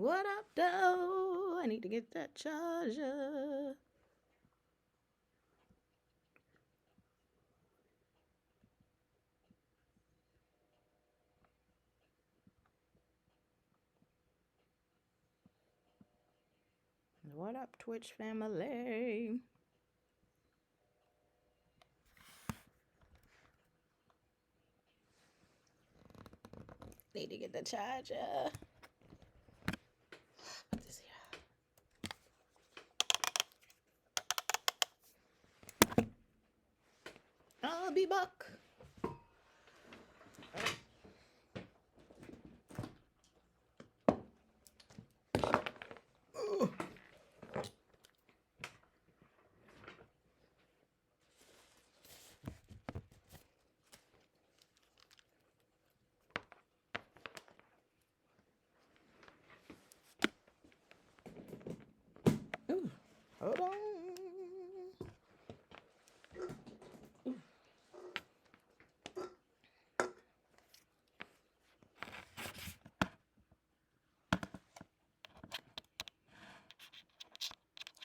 What up, though? I need to get that charger. What up, Twitch family? Need to get the charger. Put this here. I'll be back. Ooh, hold on.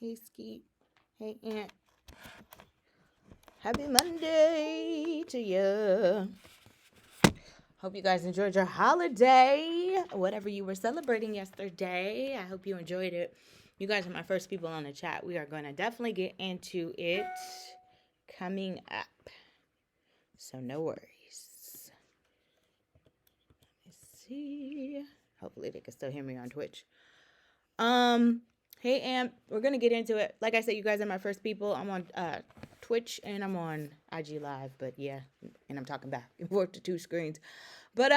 Hey, Skeet. Hey, Aunt. Happy Monday to you. Hope you guys enjoyed your holiday, whatever you were celebrating yesterday. I hope you enjoyed it. You guys are my first people on the chat. We are going to definitely get into it coming up. So no worries. Let me see. Hopefully they can still hear me on Twitch. Hey, Amp, we're going to get into it. Like I said, you guys are my first people. I'm on Twitch and I'm on IG Live, but yeah, and I'm talking back and forth to two screens. But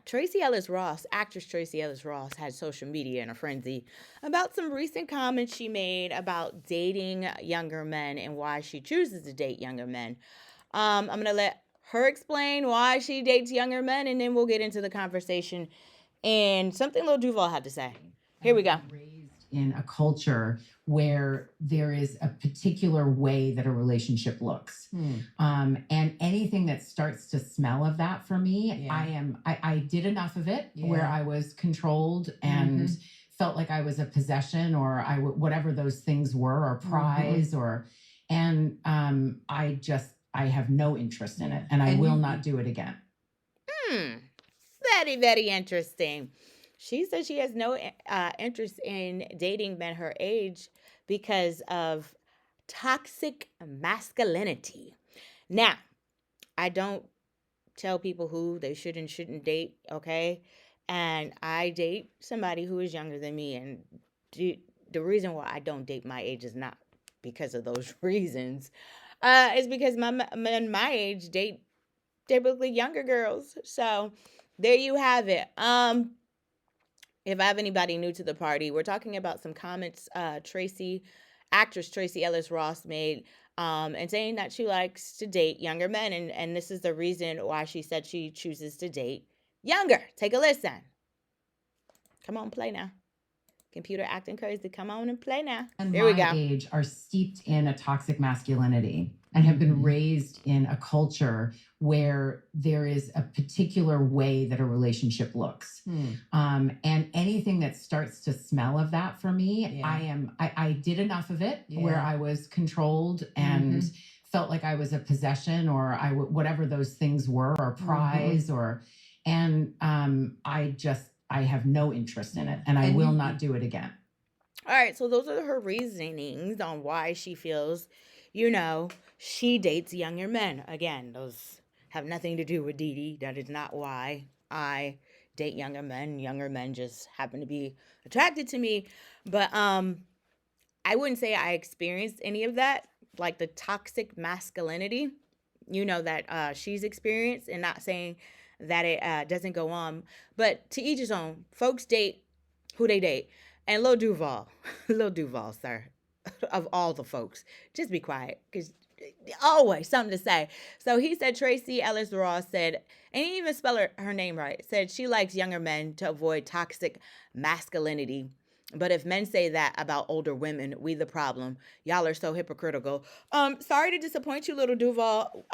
Tracee Ellis Ross, actress Tracee Ellis Ross, had social media in a frenzy about some recent comments she made about dating younger men and why she chooses to date younger men. I'm going to let her explain why she dates younger men, and then we'll get into the conversation and something Lil Duval had to say. Here we go. In a culture where there is a particular way that a relationship looks. And anything that starts to smell of that for me, I did enough of it where I was controlled and felt like I was a possession or whatever those things were, or prize, and I have no interest in it, and I will not do it again. Very, very interesting. She said she has no interest in dating men her age because of toxic masculinity. Now, I don't tell people who they should and shouldn't date, okay? And I date somebody who is younger than me, and the reason why I don't date my age is not because of those reasons. It's because men my age date typically younger girls. So there you have it. If I have anybody new to the party, we're talking about some comments actress Tracee Ellis Ross made, and saying that she likes to date younger men, and this is the reason why she said she chooses to date younger. Take a listen. Come on, play now. Computer acting crazy. Come on and play now. And There we go. my age are steeped in a toxic masculinity and have been raised in a culture where there is a particular way that a relationship looks. And anything that starts to smell of that for me, I did enough of it where I was controlled and felt like I was a possession or whatever those things were, or prize, I have no interest in it, and I will not do it again. All right, so those are her reasonings on why she feels, she dates younger men. Again, those have nothing to do with Dee Dee. That is not why I date younger men. Younger men just happen to be attracted to me. But I wouldn't say I experienced any of that, like the toxic masculinity, that she's experienced, and not saying that it doesn't go on. But to each his own. Folks date who they date. And Lil Duval, sir, of all the folks, just be quiet, because always something to say. So he said Tracee Ellis Ross said, and he didn't even spell her name right, said she likes younger men to avoid toxic masculinity But if men say that about older women, we the problem. Y'all are so hypocritical. Sorry to disappoint you, little Duval.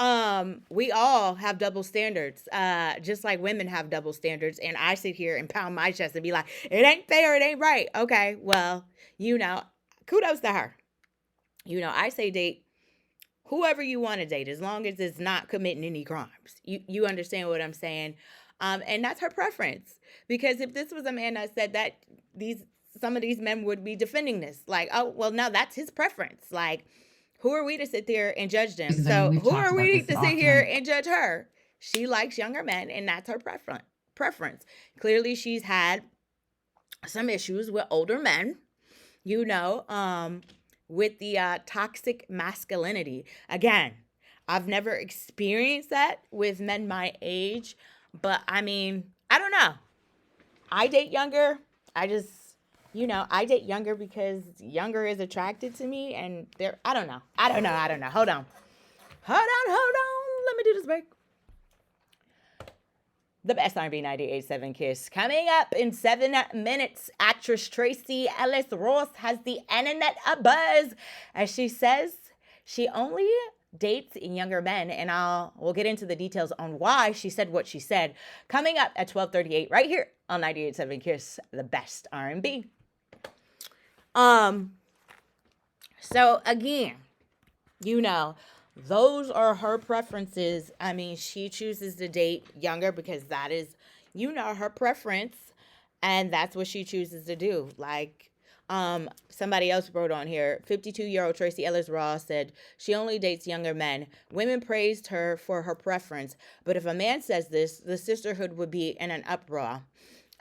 We all have double standards. Just like women have double standards. And I sit here and pound my chest and be like, it ain't fair, it ain't right. Okay, well, kudos to her. I say date whoever you want to date, as long as it's not committing any crimes. You understand what I'm saying? And that's her preference. Because if this was a man that said that, some of these men would be defending this. Like, oh, well, no, that's his preference. Like, who are we to sit there and judge them? So who are we to sit here and judge her? She likes younger men, and that's her preference. Clearly, she's had some issues with older men, with the toxic masculinity. Again, I've never experienced that with men my age, but I mean, I don't know. I date younger. I date younger because younger is attracted to me, and I don't know. Hold on. Let me do this break. The best R&B 98.7 Kiss. Coming up in 7 minutes, actress Tracee Ellis Ross has the internet abuzz as she says she only dates younger men, and we'll get into the details on why she said what she said. Coming up at 12:38 right here on 98.7 Kiss, the best R&B. So again, those are her preferences. I mean, she chooses to date younger because that is, her preference, and that's what she chooses to do. Like, somebody else wrote on here, 52-year-old Tracee Ellis Ross said she only dates younger men. Women praised her for her preference, but if a man says this, the sisterhood would be in an uproar.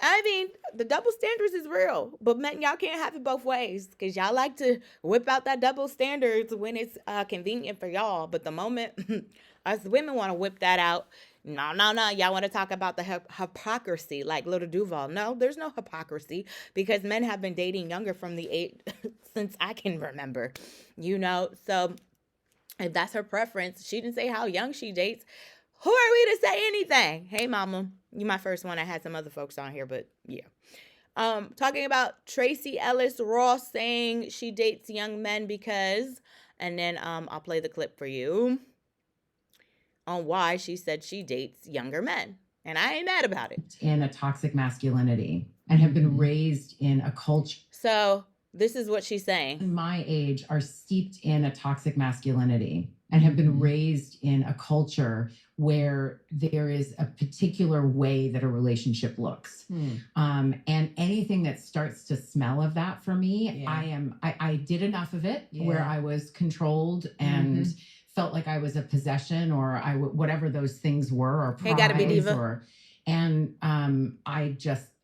I mean, the double standards is real, but men, y'all can't have it both ways because y'all like to whip out that double standards when it's convenient for y'all. But the moment us women want to whip that out, no. Y'all want to talk about the hypocrisy like Little Duval. No, there's no hypocrisy because men have been dating younger from the age since I can remember, So if that's her preference, she didn't say how young she dates. Who are we to say anything? Hey, mama, you my first one. I had some other folks on here, but yeah. Talking about Tracee Ellis Ross saying she dates young men because, and then I'll play the clip for you on why she said she dates younger men. And I ain't mad about it. In a toxic masculinity and have been raised in a culture. So this is what she's saying. My age are steeped in a toxic masculinity and have been raised in a culture where there is a particular way that a relationship looks. And anything that starts to smell of that for me, I did enough of it where I was controlled and felt like I was a possession or whatever those things were, or prize, gotta be diva.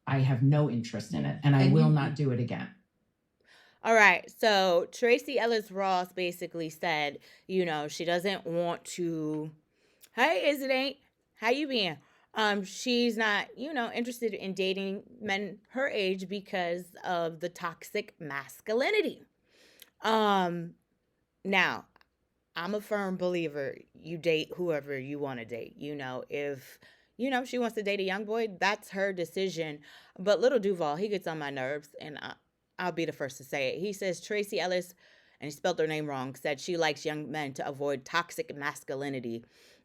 I have no interest in it, and I will not do it again. All right, so Tracee Ellis Ross basically said, she doesn't want to. Hey, Is It Ain't? How you been? She's not, interested in dating men her age because of the toxic masculinity. Now, I'm a firm believer you date whoever you want to date. If she wants to date a young boy, that's her decision. But Little Duval, he gets on my nerves, and I'll be the first to say it. He says Tracee Ellis, and he spelled her name wrong, said she likes young men to avoid toxic masculinity.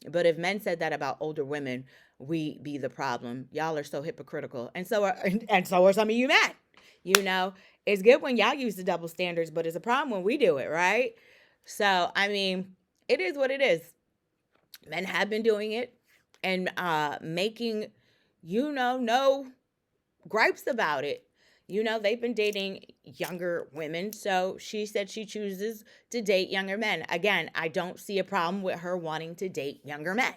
But if men said that about older women, we be the problem. Y'all are so hypocritical. And so are some of you men. It's good when y'all use the double standards, but it's a problem when we do it, right? So, I mean, it is what it is. Men have been doing it and making, no gripes about it. They've been dating younger women, so she said she chooses to date younger men. Again, I don't see a problem with her wanting to date younger men.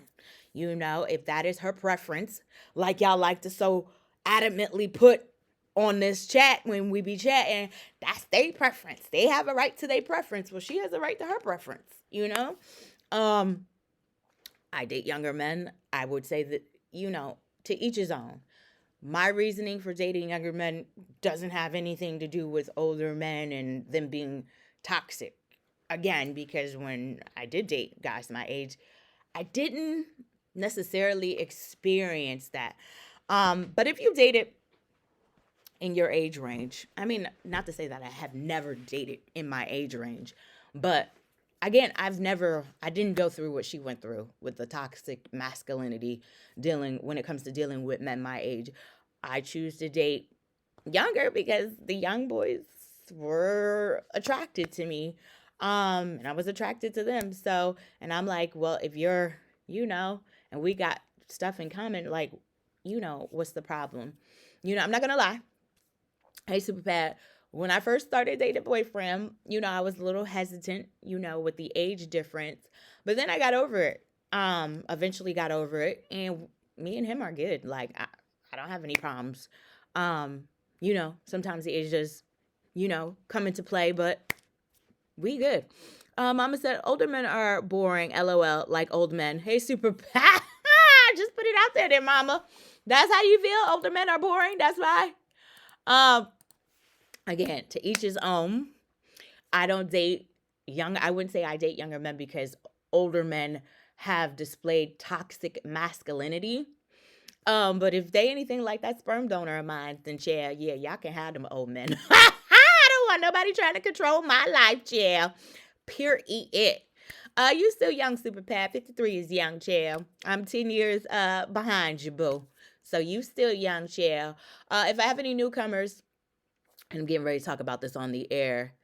If that is her preference, like y'all like to so adamantly put on this chat when we be chatting, that's their preference. They have a right to their preference. Well, she has a right to her preference, I date younger men. I would say that, to each his own. My reasoning for dating younger men doesn't have anything to do with older men and them being toxic. Again, because when I did date guys my age, I didn't necessarily experience that. But if you dated in your age range. I mean, not to say that I have never dated in my age range, but again, I didn't go through what she went through with the toxic masculinity dealing when it comes to dealing with men my age. I choose to date younger because the young boys were attracted to me. And I was attracted to them. So, and I'm like, well, if you're, and we got stuff in common, like, what's the problem? I'm not gonna lie. Hey, super bad. When I first started dating a boyfriend, I was a little hesitant, with the age difference. But then I got over it. Eventually got over it. And me and him are good. Like, I don't have any problems. Sometimes the age does, come into play, but we good. Mama said older men are boring, LOL, like old men. Hey, super pat. Just put it out there, mama. That's how you feel? Older men are boring? That's why? Again, to each his own. I don't date I wouldn't say I date younger men because older men have displayed toxic masculinity. But if they anything like that sperm donor of mine, then yeah, y'all can have them old men. I don't want nobody trying to control my life, child. Period. You still young, super Pat. 53 is young, child. I'm 10 years behind you, boo. So you still young, child. If I have any newcomers, and I'm getting ready to talk about this on the air.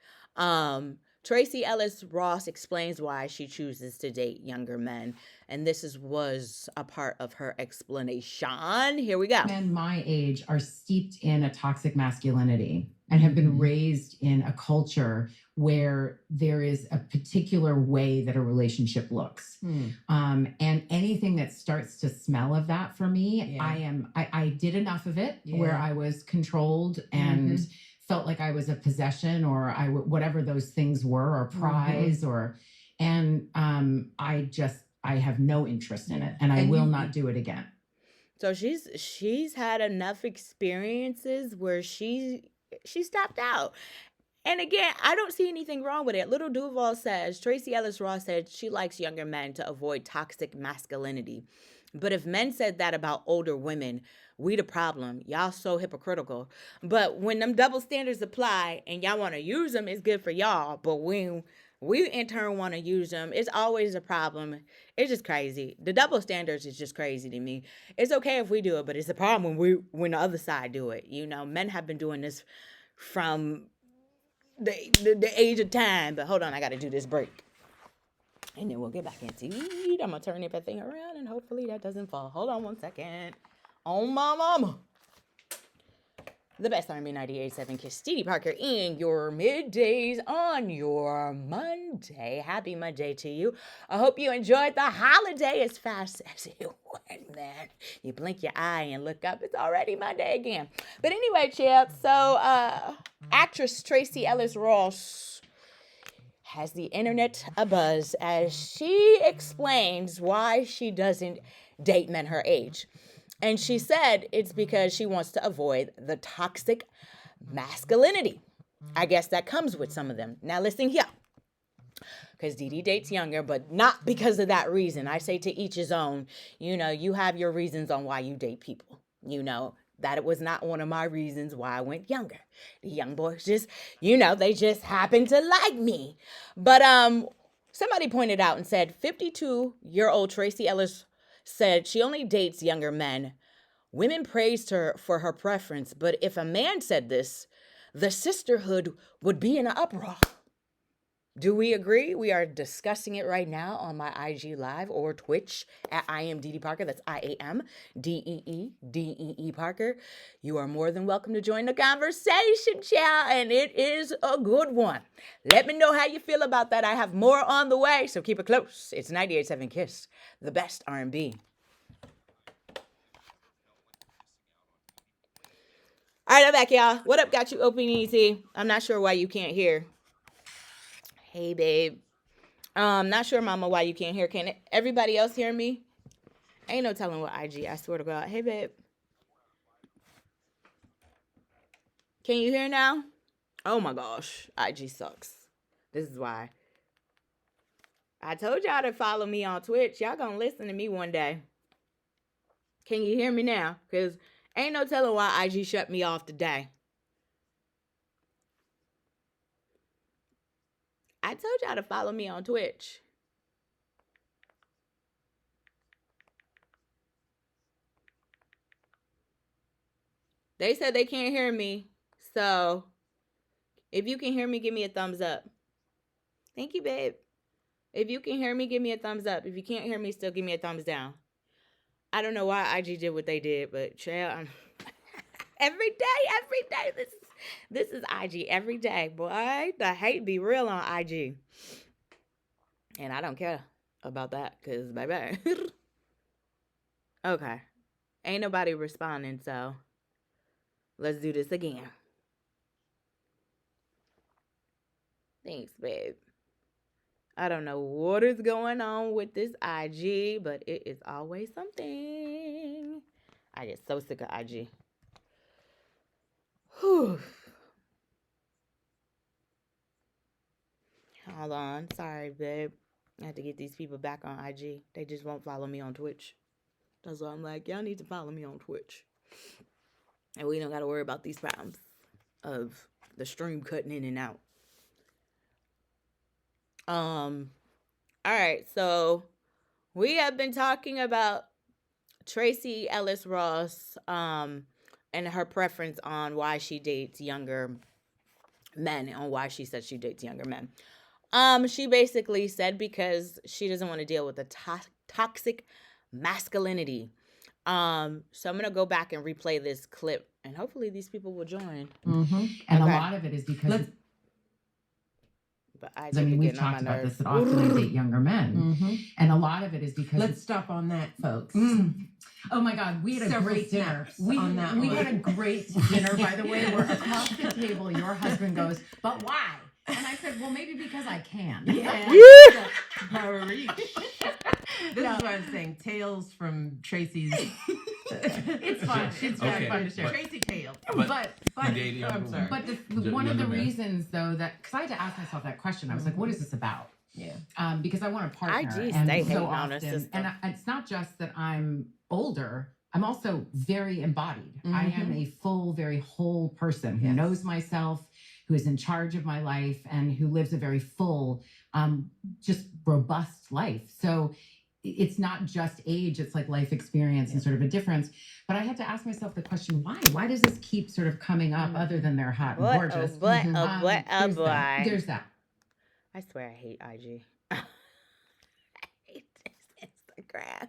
Tracee Ellis Ross explains why she chooses to date younger men. And this was a part of her explanation. Here we go. Men my age are steeped in a toxic masculinity and have been raised in a culture where there is a particular way that a relationship looks. And anything that starts to smell of that for me, I did enough of it where I was controlled and felt like I was a possession or whatever those things were, or prize, I have no interest in it, and I will not do it again. So she's had enough experiences where she stopped out. And again, I don't see anything wrong with it. Little Duval says, Tracee Ellis Ross said she likes younger men to avoid toxic masculinity. But if men said that about older women, we the problem. Y'all so hypocritical. But when them double standards apply and y'all want to use them, it's good for y'all. But when we in turn want to use them, it's always a problem. It's just crazy. The double standards is just crazy to me. It's okay if we do it, but it's a problem when the other side do it. Men have been doing this from the age of time. But hold on, I got to do this break. And then we'll get back into it. I'm going to turn everything around and hopefully that doesn't fall. Hold on one second. Oh, my mama. The best R&B 98.7 Kiss Dee Dee Parker in your middays on your Monday. Happy Monday to you. I hope you enjoyed the holiday as fast as it went, man. You blink your eye and look up, it's already Monday again. But anyway, champ, so actress Tracee Ellis Ross has the internet abuzz as she explains why she doesn't date men her age. And she said it's because she wants to avoid the toxic masculinity. I guess that comes with some of them. Now listen here. Because Dee Dee dates younger, but not because of that reason. I say to each his own. You have your reasons on why you date people. That it was not one of my reasons why I went younger. The young boys just, they just happen to like me. But somebody pointed out and said 52-year-old Tracee Ellis said she only dates younger men. Women praised her for her preference, but if a man said this, the sisterhood would be in an uproar. Do we agree? We are discussing it right now on my IG Live or Twitch at I am Dee Dee Parker. That's IAMDEEDEE Parker. You are more than welcome to join the conversation, child, and it is a good one. Let me know how you feel about that. I have more on the way, so keep it close. It's 98.7 Kiss, the best R&B. All right, I'm back, y'all. What up? Got you open easy. I'm not sure why you can't hear. Hey, babe. Not sure, mama, why you can't hear. Can everybody else hear me? Ain't no telling what IG, I swear to God. Hey, babe. Can you hear now? Oh, my gosh. IG sucks. This is why. I told y'all to follow me on Twitch. Y'all gonna listen to me one day. Can you hear me now? Because ain't no telling why IG shut me off today. I told y'all to follow me on Twitch. They said they can't hear me. So if you can hear me, give me a thumbs up. Thank you, babe. If you can hear me, give me a thumbs up. If you can't hear me, still give me a thumbs down. I don't know why IG did what they did, but child, every day, this is IG every day, boy. The hate be real on IG, and I don't care about that because baby. Okay, ain't nobody responding, so let's do this again. Thanks, babe. I don't know what is going on with this IG, but it is always something. I get so sick of IG. Whew. Hold on. Sorry, babe. I have to get these people back on IG. They just won't follow me on Twitch. That's why I'm like, y'all need to follow me on Twitch. And we don't got to worry about these problems of the stream cutting in and out. All right, so we have been talking about Tracee Ellis Ross and her preference on why she dates younger men, on why she said she dates younger men. She basically said because she doesn't want to deal with the toxic masculinity. So I'm gonna go back and replay this clip, and hopefully these people will join. Mm-hmm. And okay. A lot of it is because. But I mean, we've talked about this, that often I date younger men. Mm-hmm. And a lot of it is because... Let's stop on that, folks. Oh, my God, we had a great dinner. We had a great dinner, by the way, where across the table, your husband goes, but why? And I said, well, maybe because I can. Yeah. Power reach. This is what I'm saying. Tales from Tracee's... It's fun. It's very fun to share. Tracee tales. But I'm sorry. But one of the reasons, though, that because I had to ask myself that question, I was like, "What is this about?" Yeah. Because I want a partner, IG and stay so often, and it's not just that I'm older. I'm also very embodied. Mm-hmm. I am a full, very whole person who knows myself, who is in charge of my life, and who lives a very full, just robust life. So. It's not just age, it's like life experience and sort of a difference. But I had to ask myself the question, why? Why does this keep sort of coming up other than they're hot and gorgeous? There's that. I swear I hate IG. I hate this Instagram.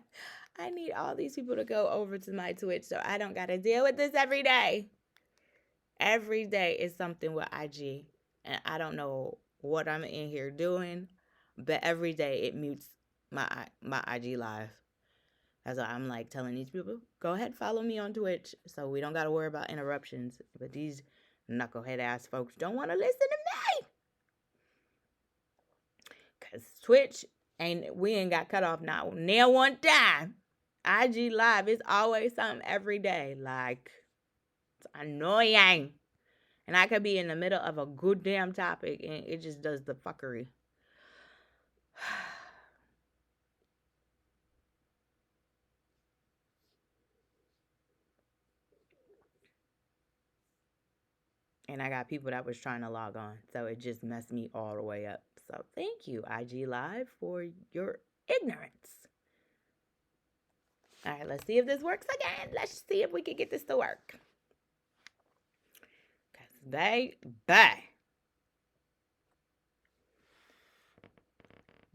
I need all these people to go over to my Twitch so I don't got to deal with this every day. Every day is something with IG. And I don't know what I'm in here doing, but every day it mutes my IG live. That's why I'm like telling these people, go ahead, follow me on Twitch so we don't got to worry about interruptions. But these knucklehead ass folks don't want to listen to me. Because Twitch we ain't got cut off now near one time. IG live is always something every day. Like, it's annoying. And I could be in the middle of a good damn topic and it just does the fuckery. And I got people that was trying to log on. So it just messed me all the way up. So thank you, IG Live, for your ignorance. All right, let's see if this works again. Let's see if we can get this to work. Because bye.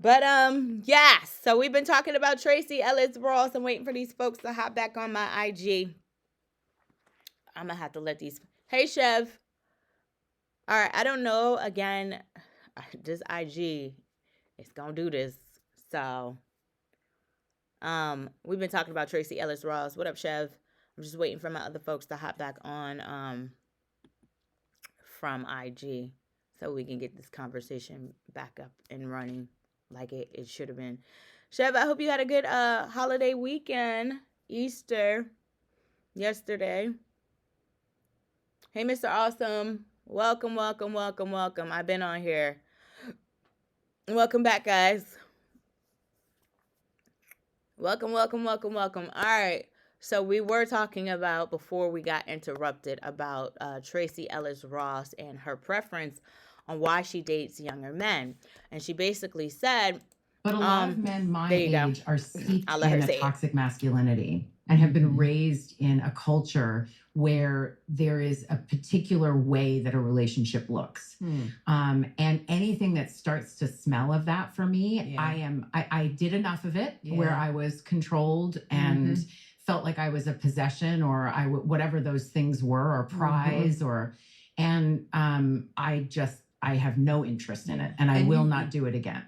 But, yeah. So we've been talking about Tracee Ellis Ross. I'm waiting for these folks to hop back on my IG. I'm going to have to let these... Hey, Chev. All right, I don't know. Again, this IG is going to do this. So, we've been talking about Tracee Ellis Ross. What up, Chev? I'm just waiting for my other folks to hop back on from IG so we can get this conversation back up and running like it should have been. Chev, I hope you had a good holiday weekend. Easter yesterday. Hey, Mr. Awesome. Welcome. I've been on here. Welcome back, guys. Welcome. All right. So we were talking about, before we got interrupted, about Tracee Ellis Ross and her preference on why she dates younger men. And she basically said, but a lot of men my there you go. age are steeped I'll let her in a say it. toxic masculinity and have been raised in a culture where there is a particular way that a relationship looks. And anything that starts to smell of that for me, I did enough of it where I was controlled and felt like I was a possession or whatever those things were, or prize, and I have no interest in it, and I will not do it again.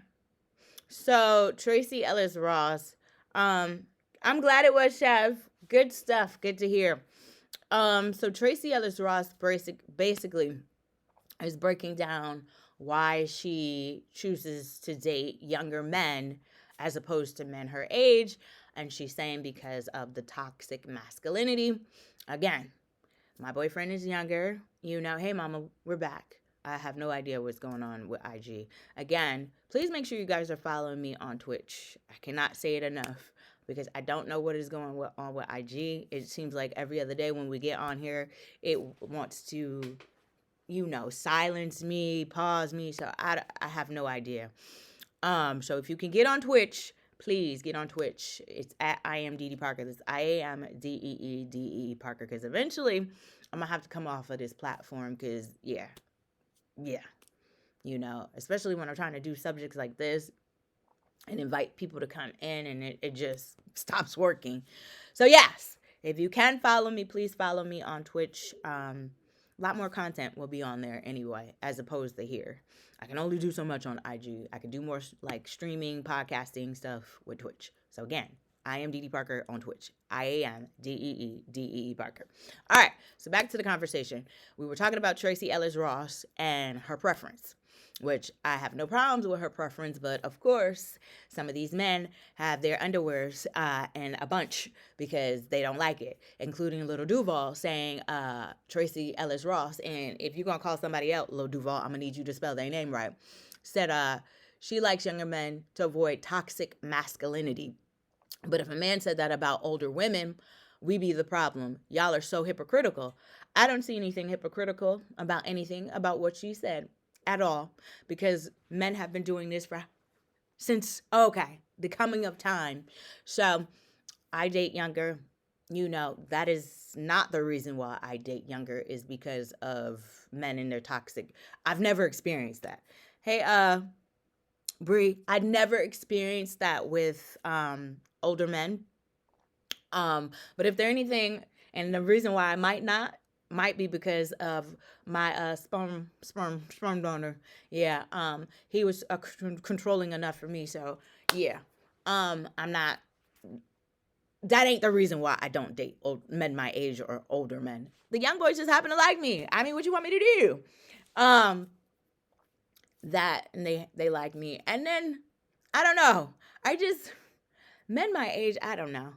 So Tracee Ellis Ross, I'm glad it was, Chef. Good stuff. Good to hear. So Tracee Ellis Ross basically is breaking down why she chooses to date younger men as opposed to men her age. And she's saying because of the toxic masculinity. Again, my boyfriend is younger. Hey, mama, we're back. I have no idea what's going on with IG. Again, please make sure you guys are following me on Twitch. I cannot say it enough because I don't know what is going on with IG. It seems like every other day when we get on here, it wants to, silence me, pause me. So I have no idea. So if you can get on Twitch, please get on Twitch. It's at I am Dee Dee Parker. That's IAMDEEDEE Parker. Because eventually I'm going to have to come off of this platform because, yeah. Especially when I'm trying to do subjects like this and invite people to come in and it just stops working. So, yes, if you can follow me, please follow me on Twitch. A lot more content will be on there anyway, as opposed to here. I can only do so much on IG. I can do more like streaming, podcasting stuff with Twitch. So again, I am Dee Dee Parker on Twitch. IAMDEEDEE Parker. All right, so back to the conversation. We were talking about Tracee Ellis Ross and her preference, which I have no problems with her preference, but of course, some of these men have their underwears in a bunch because they don't like it, including Little Duval saying Tracee Ellis Ross, and if you're going to call somebody else Little Duval, I'm going to need you to spell their name right, said she likes younger men to avoid toxic masculinity. But if a man said that about older women, we be the problem. Y'all are so hypocritical. I don't see anything hypocritical about anything about what she said at all, because men have been doing this since the coming of time. So I date younger. That is not the reason why I date younger, is because of men and their toxic. I've never experienced that. Hey, Bree, I never experienced that with older men. But if there anything, and the reason why I might be because of my sperm donor. Yeah. He was controlling enough for me. So yeah. I'm not. That ain't the reason why I don't date men my age or older men. The young boys just happen to like me. I mean, what you want me to do? That and they like me, and then I don't know. Men my age. I don't know.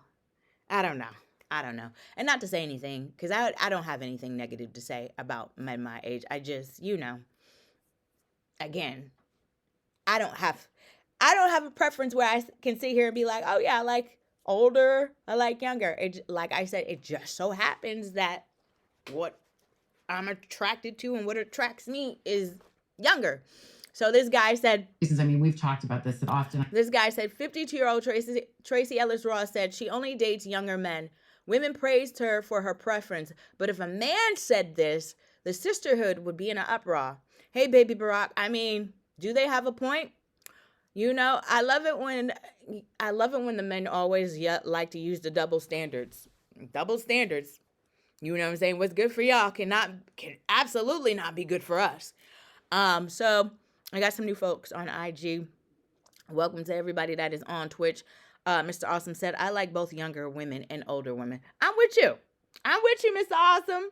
And not to say anything, because I don't have anything negative to say about men my age. I just, again, I don't have a preference where I can sit here and be like, oh yeah, I like older, I like younger. Like I said, it just so happens that what I'm attracted to and what attracts me is younger. So this guy said, I mean, we've talked about this often. This guy said 52-year-old Tracee Ellis Ross said she only dates younger men. Women praised her for her preference, but if a man said this, the sisterhood would be in an uproar. Hey, baby Barack, I mean, do they have a point? I love it when the men always like to use the double standards. Double standards. You know what I'm saying? What's good for y'all can absolutely not be good for us. So I got some new folks on IG. Welcome to everybody that is on Twitch. Mr. Awesome said, I like both younger women and older women. I'm with you, Mr. Awesome.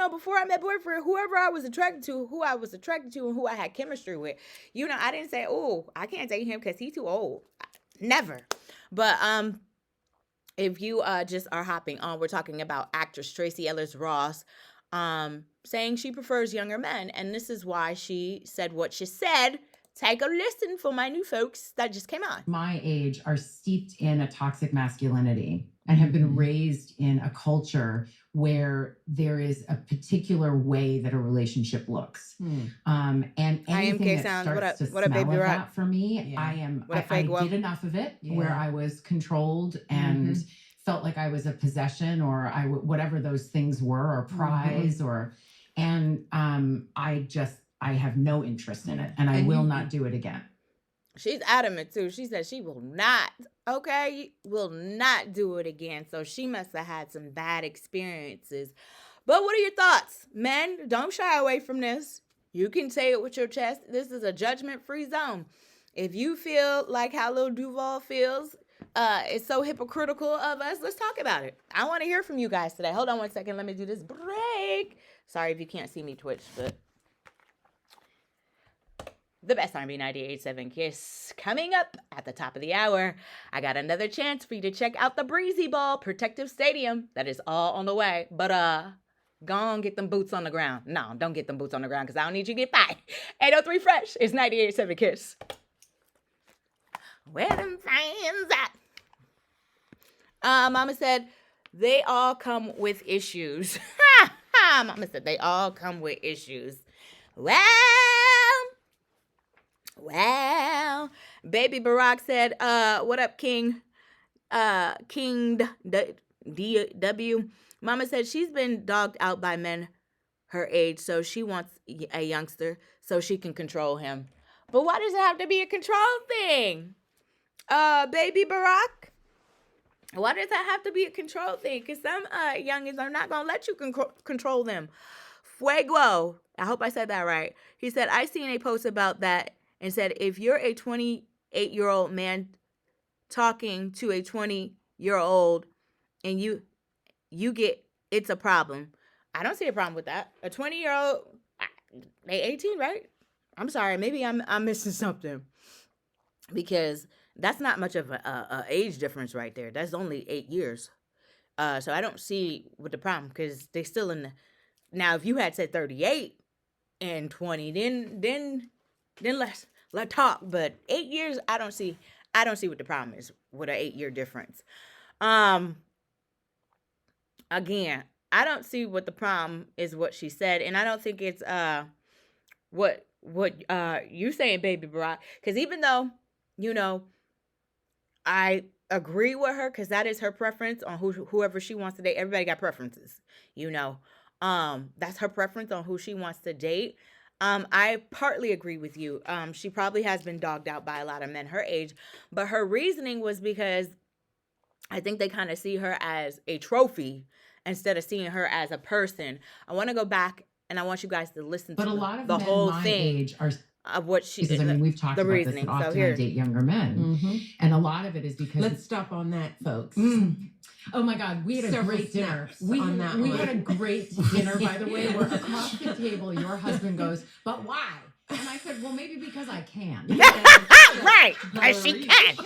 Before I met boyfriend, whoever I was attracted to, who I was attracted to, and who I had chemistry with, I didn't say, oh, I can't date him because he's too old. Never. But if you just are hopping on, we're talking about actress Tracee Ellis Ross, saying she prefers younger men, and this is why she said what she said. Take a listen for my new folks that just came on. My age are steeped in a toxic masculinity. and have been raised in a culture where there is a particular way that a relationship looks. And anything IMK that sounds. What starts up? to What up, smell baby of rock? that for me, Yeah. What a I fake did enough of it where I was controlled and felt like I was a possession or whatever those things were, or prize, and I have no interest in it, and I will not do it again. She's adamant too. She said she will not, will not do it again. So she must have had some bad experiences. But what are your thoughts? Men, don't shy away from this. You can say it with your chest. This is a judgment-free zone. If you feel like how Lil Duval feels, it's so hypocritical of us, let's talk about it. I want to hear from you guys today. Hold on one second. Let me do this break. Sorry if you can't see me Twitch, but the best R&B 98.7 Kiss coming up at the top of the hour. I got another chance for you to check out the Breezy Ball Protective Stadium. That is all on the way. But go on, get them boots on the ground. No, don't get them boots on the ground because I don't need you to get by. 803 Fresh is 98.7 Kiss. Where them fans at? Mama said they all come with issues. Mama said they all come with issues. Well, Baby Barack said, what up, King? King DW. Mama said she's been dogged out by men her age, so she wants a youngster so she can control him. But why does it have to be a control thing? Baby Barack? Why does that have to be a control thing? Because some youngins are not going to let you control them. Fuego. I hope I said that right. He said, I seen a post about that and said, if you're a 28-year-old man talking to a 20-year-old and you get, it's a problem. I don't see a problem with that. A 20-year-old, they 18, right? I'm sorry. Maybe I'm missing something. Because that's not much of a age difference right there. That's only 8 years. So I don't see what the problem, because they still in the, now if you had said 38 and 20, then let's talk. But 8 years, I don't see what the problem is with an 8-year difference. Again, I don't see what the problem is, what she said, and I don't think it's what you saying, Baby Barack, because even though, you know, I agree with her, because that is her preference on whoever she wants to date. Everybody got preferences, you know. That's her preference on who she wants to date. I partly agree with you. She probably has been dogged out by a lot of men her age, but her reasoning was because I think they kind of see her as a trophy instead of seeing her as a person. I want to go back and I want you guys to listen But to a lot of the men whole my thing age are, of what she, because I mean, we've talked the about reasoning. this, that So often here, I date younger men. And a lot of it is because Let's stop on that, folks. Oh my God, we had a Several great dinner. snaps on that We one. had a great dinner, by the way, where across the table, your husband goes, but why? And I said, well, maybe because I can. right, as she can.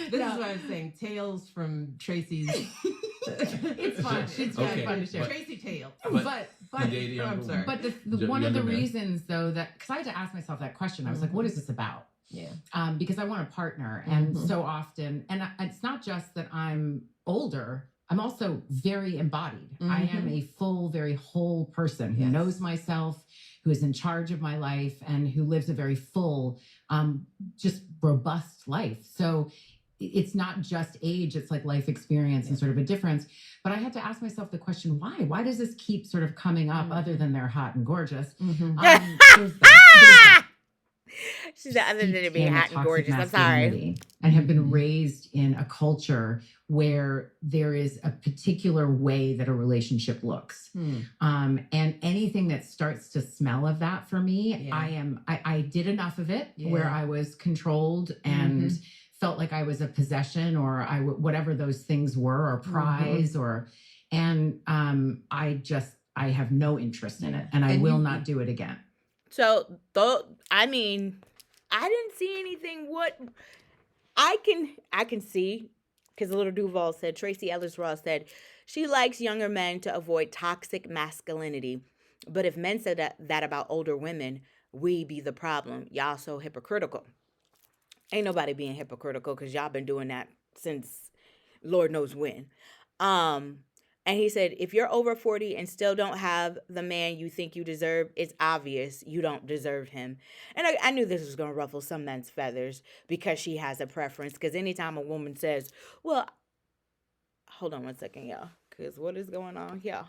This is what I'm saying. Tales from Tracee's. It's fun. It's really fun to share. Tracee tales. But I'm sorry. But one of the reasons, though, that, because I had to ask myself that question, I was like, what is this about? Yeah. Because I want a partner, and so often, and it's not just that I'm older, I'm also very embodied. I am a full, very whole person who knows myself, who is in charge of my life, and who lives a very full, just robust life. So it's not just age, it's like life experience and sort of a difference. But I had to ask myself the question, why? Why does this keep sort of coming up, other than they're hot and gorgeous? There's that. She's the other than it being hot and gorgeous. I'm sorry. And have been raised in a culture where there is a particular way that a relationship looks. And anything that starts to smell of that for me, I did enough of it where I was controlled and felt like I was a possession or whatever those things were, or prize, and I have no interest in it, and I will not do it again. So, I mean, I didn't see anything. What I can see, because Little Duval said, Tracee Ellis Ross said, she likes younger men to avoid toxic masculinity. But if men said that about older women, we be the problem. Y'all so hypocritical. Ain't nobody being hypocritical, because y'all been doing that since Lord knows when. And he said, if you're over 40 and still don't have the man you think you deserve, it's obvious you don't deserve him. And I knew this was going to ruffle some men's feathers because she has a preference. Because anytime a woman says, well, hold on one second, y'all, because what is going on here?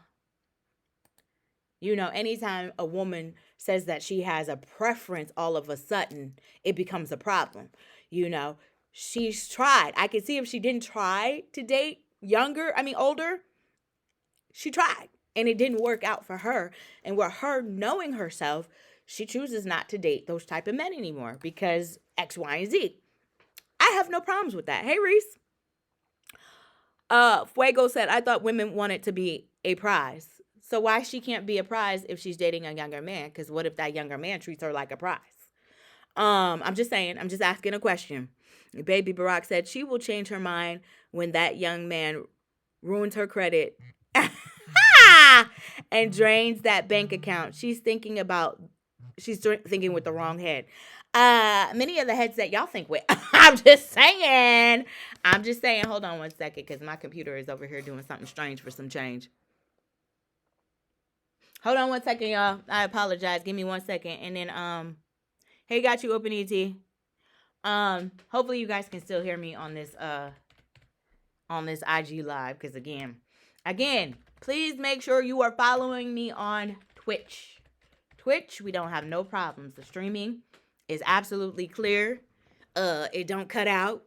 You know, anytime a woman says that she has a preference, all of a sudden, it becomes a problem. You know, she's tried. I could see if she didn't try to date older, she tried. And it didn't work out for her. And with her knowing herself, she chooses not to date those type of men anymore because X, Y, and Z. I have no problems with that. Hey, Reese. Fuego said, I thought women wanted to be a prize. So why she can't be a prize if she's dating a younger man? Because what if that younger man treats her like a prize? I'm just saying. I'm just asking a question. Baby Barack said she will change her mind when that young man ruins her credit and drains that bank account. She's thinking with the wrong head. Many of the heads that y'all think with. I'm just saying. Hold on one second, because my computer is over here doing something strange for some change. Hold on one second, y'all. I apologize. Give me 1 second. And then, hey, got you open, ET. Hopefully you guys can still hear me on this IG live. Because again, please make sure you are following me on Twitch. We don't have no problems. The streaming is absolutely clear. It don't cut out.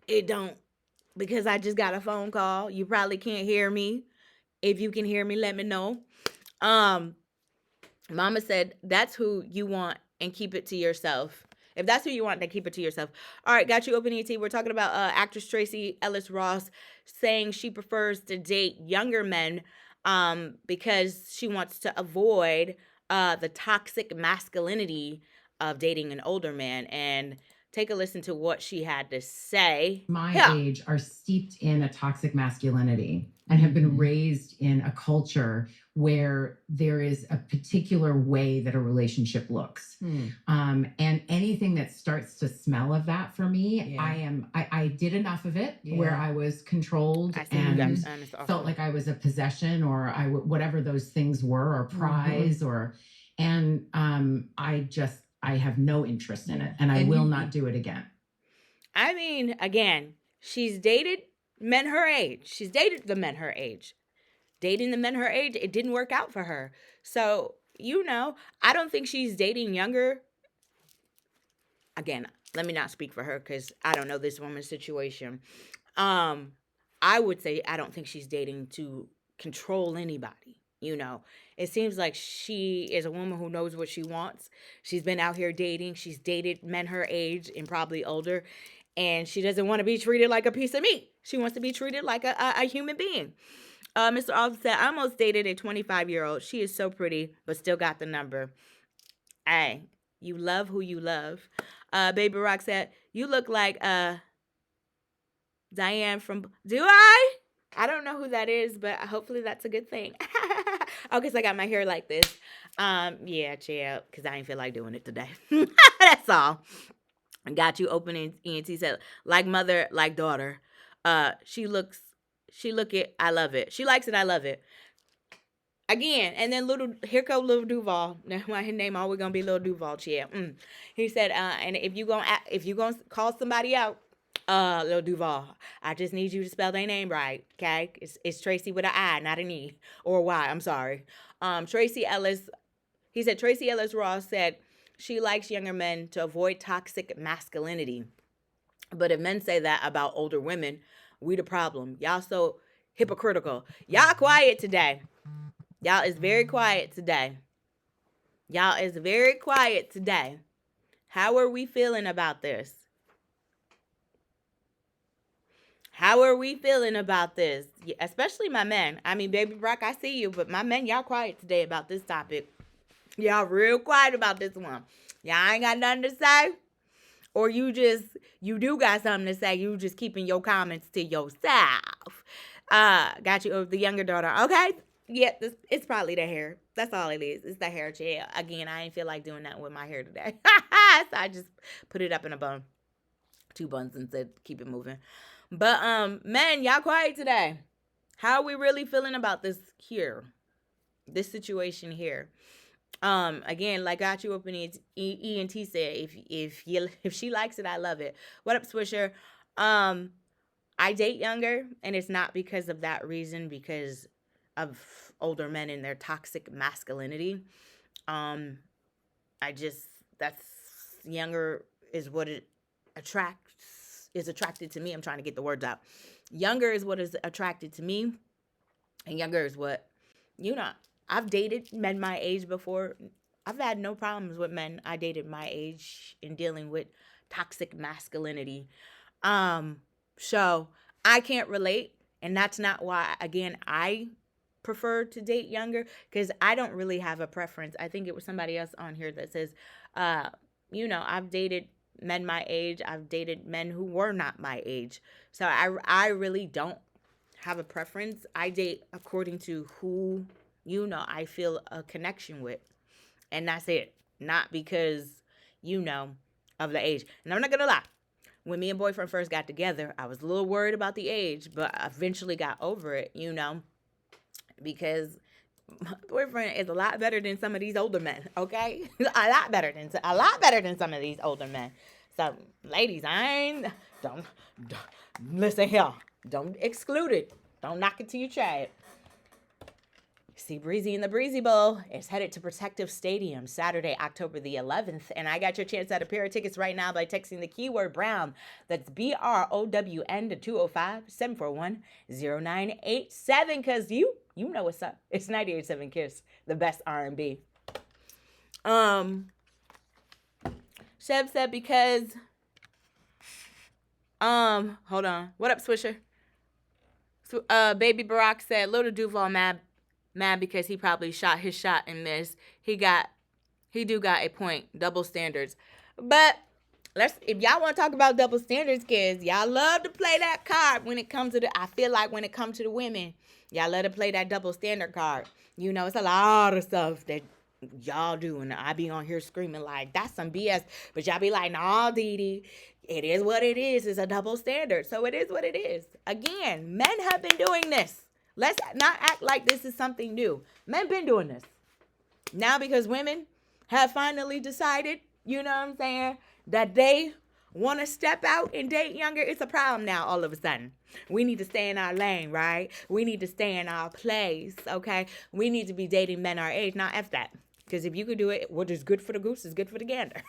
It don't, because I just got a phone call. You probably can't hear me. If you can hear me, let me know. Mama said, that's who you want and keep it to yourself. If that's who you want, then keep it to yourself. All right, got you open, ET. We're talking about actress Tracee Ellis Ross saying she prefers to date younger men because she wants to avoid the toxic masculinity of dating an older man. And take a listen to what she had to say. My age are steeped in a toxic masculinity and have been raised in a culture where there is a particular way that a relationship looks. And anything that starts to smell of that for me, I did enough of it where I was controlled and felt like I was a possession or whatever those things were, or prize, I have no interest in it, and I will not do it again. I mean, again, she's dated men her age. She's dated the men her age. Dating the men her age, it didn't work out for her. So, I don't think she's dating younger. Again, let me not speak for her because I don't know this woman's situation. I would say I don't think she's dating to control anybody. It seems like she is a woman who knows what she wants. She's been out here dating. She's dated men her age and probably older. And she doesn't want to be treated like a piece of meat. She wants to be treated like a human being. Mr. Alden said, I almost dated a 25-year-old. She is so pretty, but still got the number. Hey, you love who you love. Baby Rock said, you look like Diane from... Do I? I don't know who that is, but hopefully that's a good thing. Oh, because I got my hair like this. Yeah, chill, because I ain't feel like doing it today. That's all. I got you opening. ENT said, like mother, like daughter. She look it, I love it. She likes it, I love it. Again, and then here comes Little Duval. Now his name always gonna be Little Duval, chill. He said, and if you gonna call somebody out, Little Duval, I just need you to spell their name right, okay? It's Tracee with an I, not an E or a Y. I'm sorry. Tracee Ellis. He said Tracee Ellis Ross said she likes younger men to avoid toxic masculinity. But if men say that about older women, we the problem. Y'all so hypocritical. Y'all quiet today. Y'all is very quiet today. How are we feeling about this? Especially my men. I mean, Baby Brock, I see you, but my men, y'all quiet today about this topic. Y'all real quiet about this one. Y'all ain't got nothing to say? Or you do got something to say. You just keeping your comments to yourself. Got you, the younger daughter. Okay. Yeah, it's probably the hair. That's all it is. It's the hair, chill. Again, I ain't feel like doing that with my hair today. So I just put it up in a bun. 2 buns and said, keep it moving. But men, y'all quiet today. How are we really feeling about this here? This situation here. Again, like got you up in ENT said, if she likes it, I love it. What up, Swisher? I date younger, and it's not because of that reason, because of older men and their toxic masculinity. Um, I just that's younger is what it attracted to me. I'm trying to get the words out. Younger is what is attracted to me, and younger is what you know. I've dated men my age before. I've had no problems with men I dated my age in dealing with toxic masculinity. Um, so I can't relate, and that's not why. Again, I prefer to date younger because I don't really have a preference. I think it was somebody else on here that says, uh, I've dated men my age. I've dated men who were not my age. So I really don't have a preference. I date according to who I feel a connection with, and that's it. Not because of the age. And I'm not gonna lie. When me and boyfriend first got together, I was a little worried about the age, but I eventually got over it, because my boyfriend is a lot better than some of these older men, okay? a lot better than some of these older men. So, ladies, don't listen here. Don't exclude it. Don't knock it till you try it. See Breezy in the Breezy Bowl is headed to Protective Stadium Saturday, October the 11th. And I got your chance at a pair of tickets right now by texting the keyword Brown. That's BROWN to 205-741-0987. Because you know what's up. It's 98.7 Kiss, the best R&B. Sheb said because, hold on. What up, Swisher? Baby Barack said, Little Duval mad because he probably shot his shot and missed. He do got a point. Double standards. But if y'all want to talk about double standards, kids, y'all love to play that card when it comes to I feel like when it comes to the women, y'all love to play that double standard card. It's a lot of stuff that y'all do, and I be on here screaming like that's some BS. But y'all be like, nah, Dee Dee, it is what it is. It's a double standard. So it is what it is. Again, men have been doing this. Let's not act like this is something new. Men been doing this. Now because women have finally decided, that they want to step out and date younger, it's a problem now all of a sudden. We need to stay in our lane, right? We need to stay in our place, okay? We need to be dating men our age. Now, F that. Because if you can do it, what is good for the goose is good for the gander.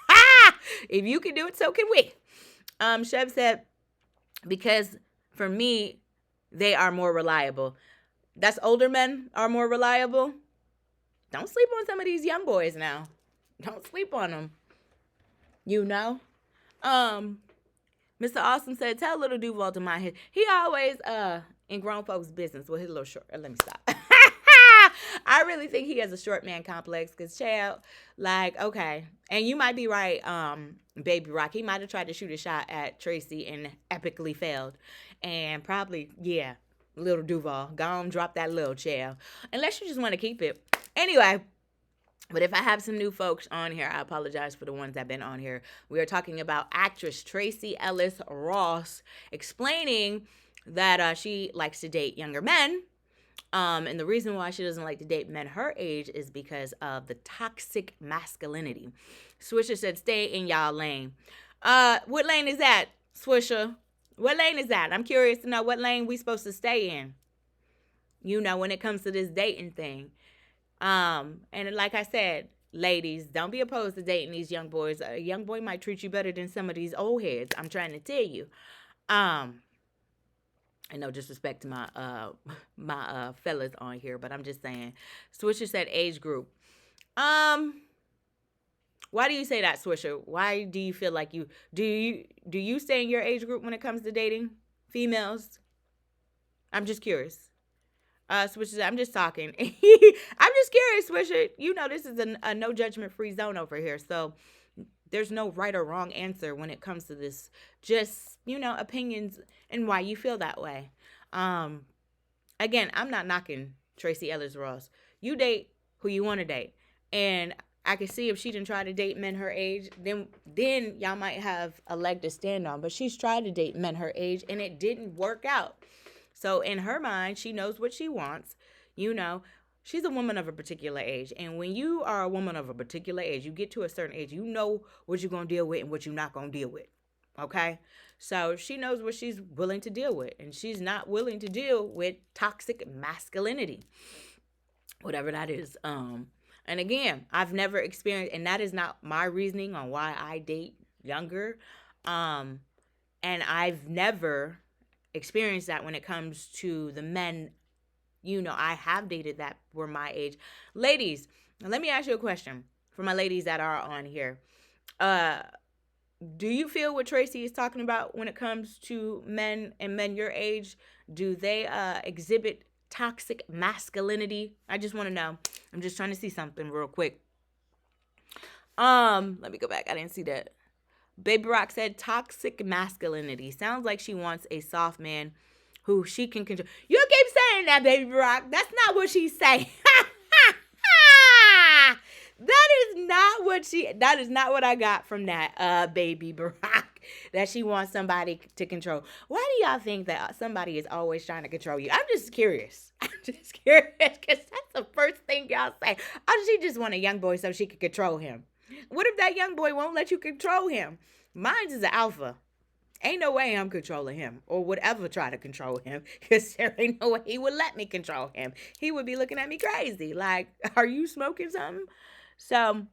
If you can do it, so can we. Chev said, because for me, they are more reliable. That's older men are more reliable. Don't sleep on some of these young boys now. Don't sleep on them. Mr. Austin said, tell Little Duval to mind his. He always in grown folks' business with his little short. Let me stop. I really think he has a short man complex because, child, okay. And you might be right, Baby Rock. He might have tried to shoot a shot at Tracee and epically failed. And probably, yeah. Little Duval, go on, drop that little child. Unless you just want to keep it. Anyway, but if I have some new folks on here, I apologize for the ones that have been on here. We are talking about actress Tracee Ellis Ross explaining that she likes to date younger men. And the reason why she doesn't like to date men her age is because of the toxic masculinity. Swisher said, stay in y'all lane. What lane is that, Swisher? What lane is that? I'm curious to know what lane we supposed to stay in. When it comes to this dating thing. And like I said, ladies, don't be opposed to dating these young boys. A young boy might treat you better than some of these old heads. I'm trying to tell you. And no disrespect to my fellas on here, but I'm just saying. Swisher said age group. Why do you say that, Swisher? Why do you feel like do you stay in your age group when it comes to dating females? I'm just curious. Swisher, I'm just talking. I'm just curious, Swisher. This is a no judgment free zone over here, so there's no right or wrong answer when it comes to this. Just opinions and why you feel that way. Again, I'm not knocking Tracee Ellis Ross. You date who you want to date, and I could see if she didn't try to date men her age, then y'all might have a leg to stand on. But she's tried to date men her age, and it didn't work out. So in her mind, she knows what she wants. You know, she's a woman of a particular age. And when you are a woman of a particular age, you get to a certain age, you know what you're going to deal with and what you're not going to deal with. Okay? So she knows what she's willing to deal with. And she's not willing to deal with toxic masculinity, whatever that is. And again, I've never experienced, and that is not my reasoning on why I date younger. And I've never experienced that when it comes to the men, I have dated that were my age. Ladies, let me ask you a question for my ladies that are on here. Do you feel what Tracee is talking about when it comes to men and men your age? Do they exhibit toxic masculinity? I just want to know. I'm just trying to see something real quick. Let me go back. I didn't see that. Baby Rock said toxic masculinity. Sounds like she wants a soft man who she can control. You keep saying that, Baby Rock. That's not what she's saying. That is not what I got from that, Baby Brock, that she wants somebody to control. Why do y'all think that somebody is always trying to control you? I'm just curious. Because that's the first thing y'all say. Oh, she just want a young boy so she can control him. What if that young boy won't let you control him? Mine is an alpha. Ain't no way I'm controlling him or would ever try to control him, because there ain't no way he would let me control him. He would be looking at me crazy. Like, are you smoking something? So,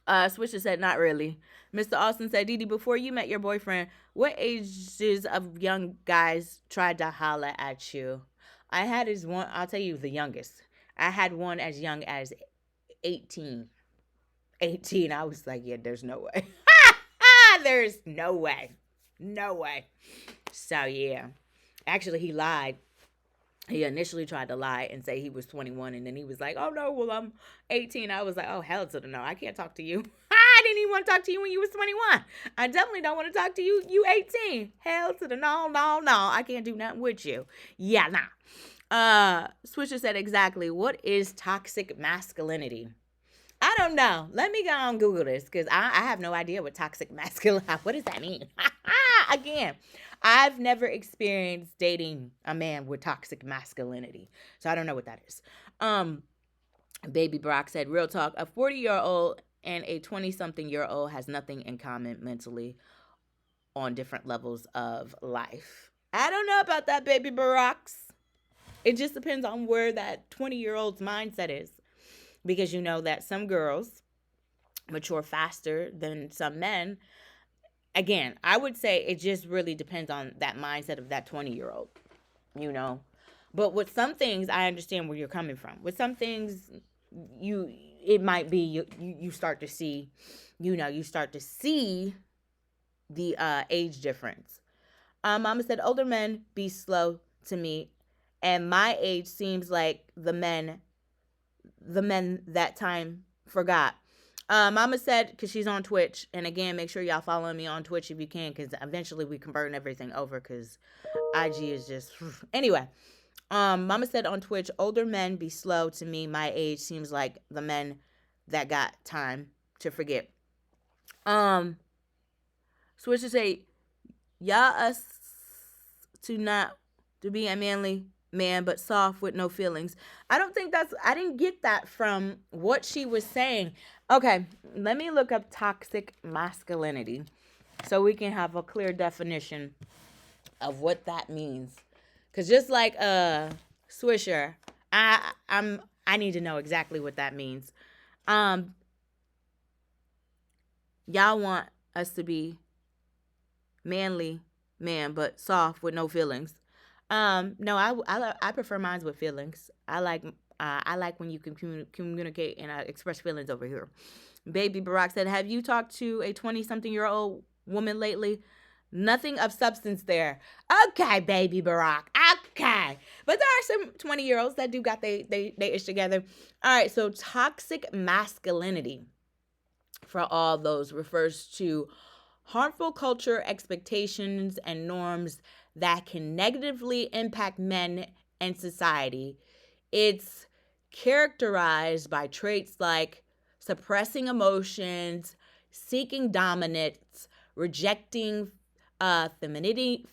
Swisher said, not really. Mr. Austin said, Didi, before you met your boyfriend, what ages of young guys tried to holler at you? I had one, I'll tell you the youngest. I had one as young as 18. 18, I was like, yeah, there's no way. There's no way. No way. So, yeah. Actually, he lied. He initially tried to lie and say he was 21, and then he was like, oh, no, well, I'm 18. I was like, oh, hell to the no. I can't talk to you. I didn't even want to talk to you when you was 21. I definitely don't want to talk to you. You 18. Hell to the no. I can't do nothing with you. Yeah, nah. Swisher said exactly. What is toxic masculinity? I don't know. Let me go on Google this, because I have no idea what toxic masculinity, what does that mean? Again, I've never experienced dating a man with toxic masculinity, so I don't know what that is. Baby Brock said, real talk, a 40-year-old and a 20-something-year-old has nothing in common mentally on different levels of life. I don't know about that, Baby Barocks. It just depends on where that 20-year-old's mindset is. Because you know that some girls mature faster than some men. Again, I would say it just really depends on that mindset of that 20-year-old, But with some things, I understand where you're coming from. With some things, it might be you start to see, you start to see the age difference. Mama said, older men be slow to me, and my age seems like the men that time forgot. Mama said, because she's on Twitch, and again, make sure y'all follow me on Twitch if you can, because eventually we can burn everything over, because IG is just anyway. Mama said on Twitch, older men be slow to me, my age seems like the men that got time to forget. Switch to say, y'all us to be a manly man, but soft with no feelings. I didn't get that from what she was saying. Okay, let me look up toxic masculinity so we can have a clear definition of what that means. Because just like Swisher, I need to know exactly what that means. Y'all want us to be manly man, but soft with no feelings. No, I prefer mines with feelings. I like when you can communicate and express feelings over here. Baby Barack said, have you talked to a 20-something-year-old woman lately? Nothing of substance there. Okay, Baby Barack. Okay. But there are some 20-year-olds that do got they ish together. All right, so toxic masculinity, for all those, refers to harmful culture, expectations, and norms that can negatively impact men and society. It's characterized by traits like suppressing emotions, seeking dominance, rejecting femininity,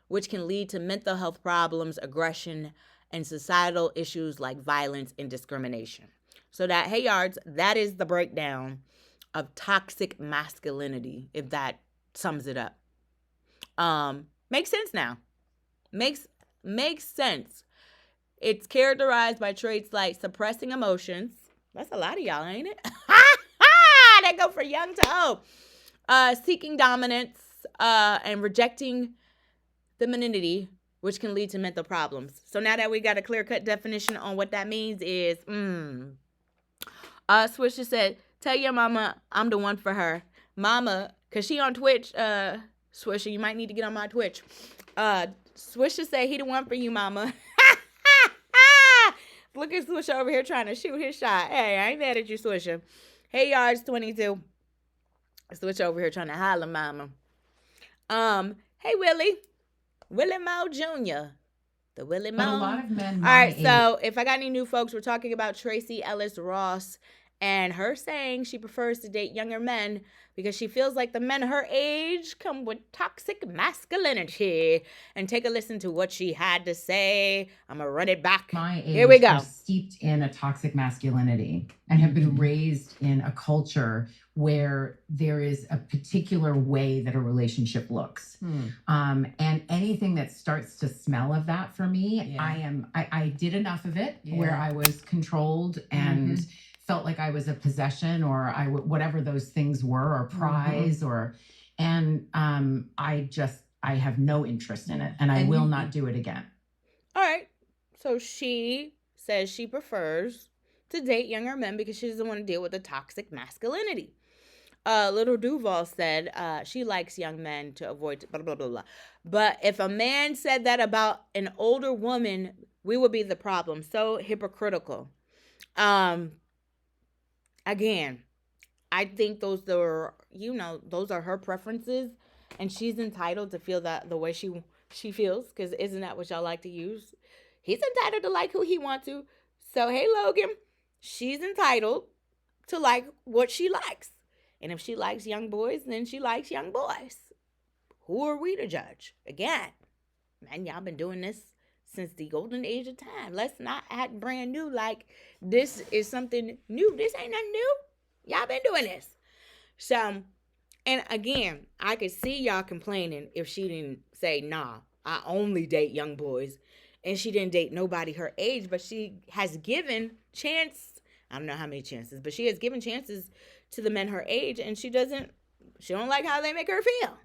which can lead to mental health problems, aggression, and societal issues like violence and discrimination. So that, hey yards, that is the breakdown of toxic masculinity, if that sums it up. Makes sense now. Makes sense. It's characterized by traits like suppressing emotions. That's a lot of y'all, ain't it? That go for young to old. Seeking dominance, and rejecting femininity, which can lead to mental problems. So now that we got a clear-cut definition on what that means is, Swisher said, tell your mama I'm the one for her. Mama, because she on Twitch, Swisher, you might need to get on my Twitch. Swisher said he the one for you, mama. Look at Swisher over here trying to shoot his shot. Hey, I ain't mad at you, Swisher. Hey, yards 22. Swisher over here trying to holler, mama. Hey, Willie Mo Jr. The Willie Mo. But a lot of men. All right, so if I got any new folks, we're talking about Tracee Ellis Ross and her saying she prefers to date younger men because she feels like the men her age come with toxic masculinity. And take a listen to what she had to say. I'm going to run it back. My age Here we go. are steeped in a toxic masculinity and have been raised in a culture where there is a particular way that a relationship looks. And anything that starts to smell of that for me, I did enough of it where I was controlled and felt like I was a possession or whatever those things were, or prize, and I have no interest in it, and I will not do it again. All right. So she says she prefers to date younger men because she doesn't want to deal with the toxic masculinity. Little Duval said she likes young men to avoid blah, blah, blah, blah. But if a man said that about an older woman, we would be the problem. So hypocritical. Again, I think those are her preferences, and she's entitled to feel that the way she feels, because isn't that what y'all like to use? He's entitled to like who he wants to. So, hey, Logan, she's entitled to like what she likes. And if she likes young boys, then she likes young boys. Who are we to judge? Again, man, y'all been doing this since the golden age of time. Let's not act brand new like this is something new. This ain't nothing new. Y'all been doing this. So, and again, I could see y'all complaining if she didn't say, nah, I only date young boys. And she didn't date nobody her age, but she has given chance. I don't know how many chances, but she has given chances to the men her age, and she don't like how they make her feel.